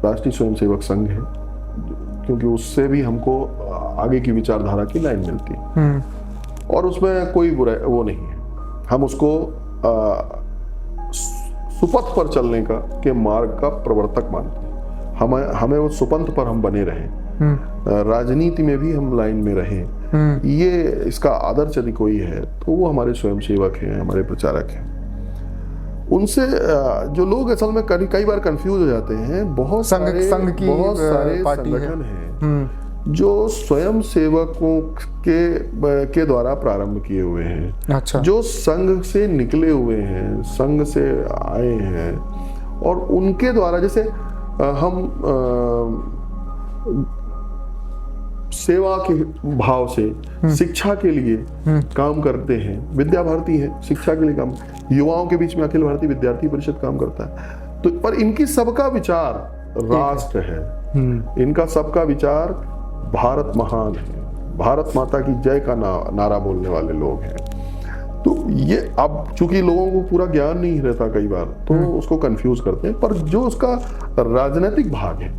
राष्ट्रीय स्वयंसेवक संघ है, क्योंकि उससे भी हमको आगे की विचारधारा की लाइन मिलती है, और उसमें कोई बुरा वो नहीं है। हम उसको सुपथ पर चलने का के मार्ग का प्रवर्तक मानते हैं। हमें वो सुपंथ पर हम बने रहें, राजनीति में भी हम लाइन में रहें। ये इसका आदर्श यदि कोई है तो वो हमारे स्वयंसेवक हैं, हमारे प्रचारक हैं। उनसे जो लोग असल में कई बार कंफ्यूज हो जाते हैं। बहुत सारे संगठन हैं जो स्वयं सेवकों के द्वारा प्रारंभ किए हुए हैं। अच्छा। जो संघ से निकले हुए हैं, संघ से आए हैं, और उनके द्वारा, जैसे हम सेवा के भाव से शिक्षा के लिए काम करते हैं। विद्या भारती है, शिक्षा के लिए काम। युवाओं के बीच में अखिल भारतीय विद्यार्थी परिषद काम करता है। तो पर इनकी सबका विचार राष्ट्र है, इनका सबका विचार भारत महान है, भारत माता की जय का नारा बोलने वाले लोग हैं। तो ये अब चूंकि लोगों को पूरा ज्ञान नहीं रहता कई बार, तो उसको कंफ्यूज करते हैं। पर जो उसका राजनीतिक भाग है,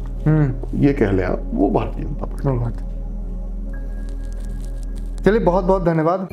ये कह लें आप, वो भारतीय जनता पार्टी। चलिए, बहुत बहुत धन्यवाद।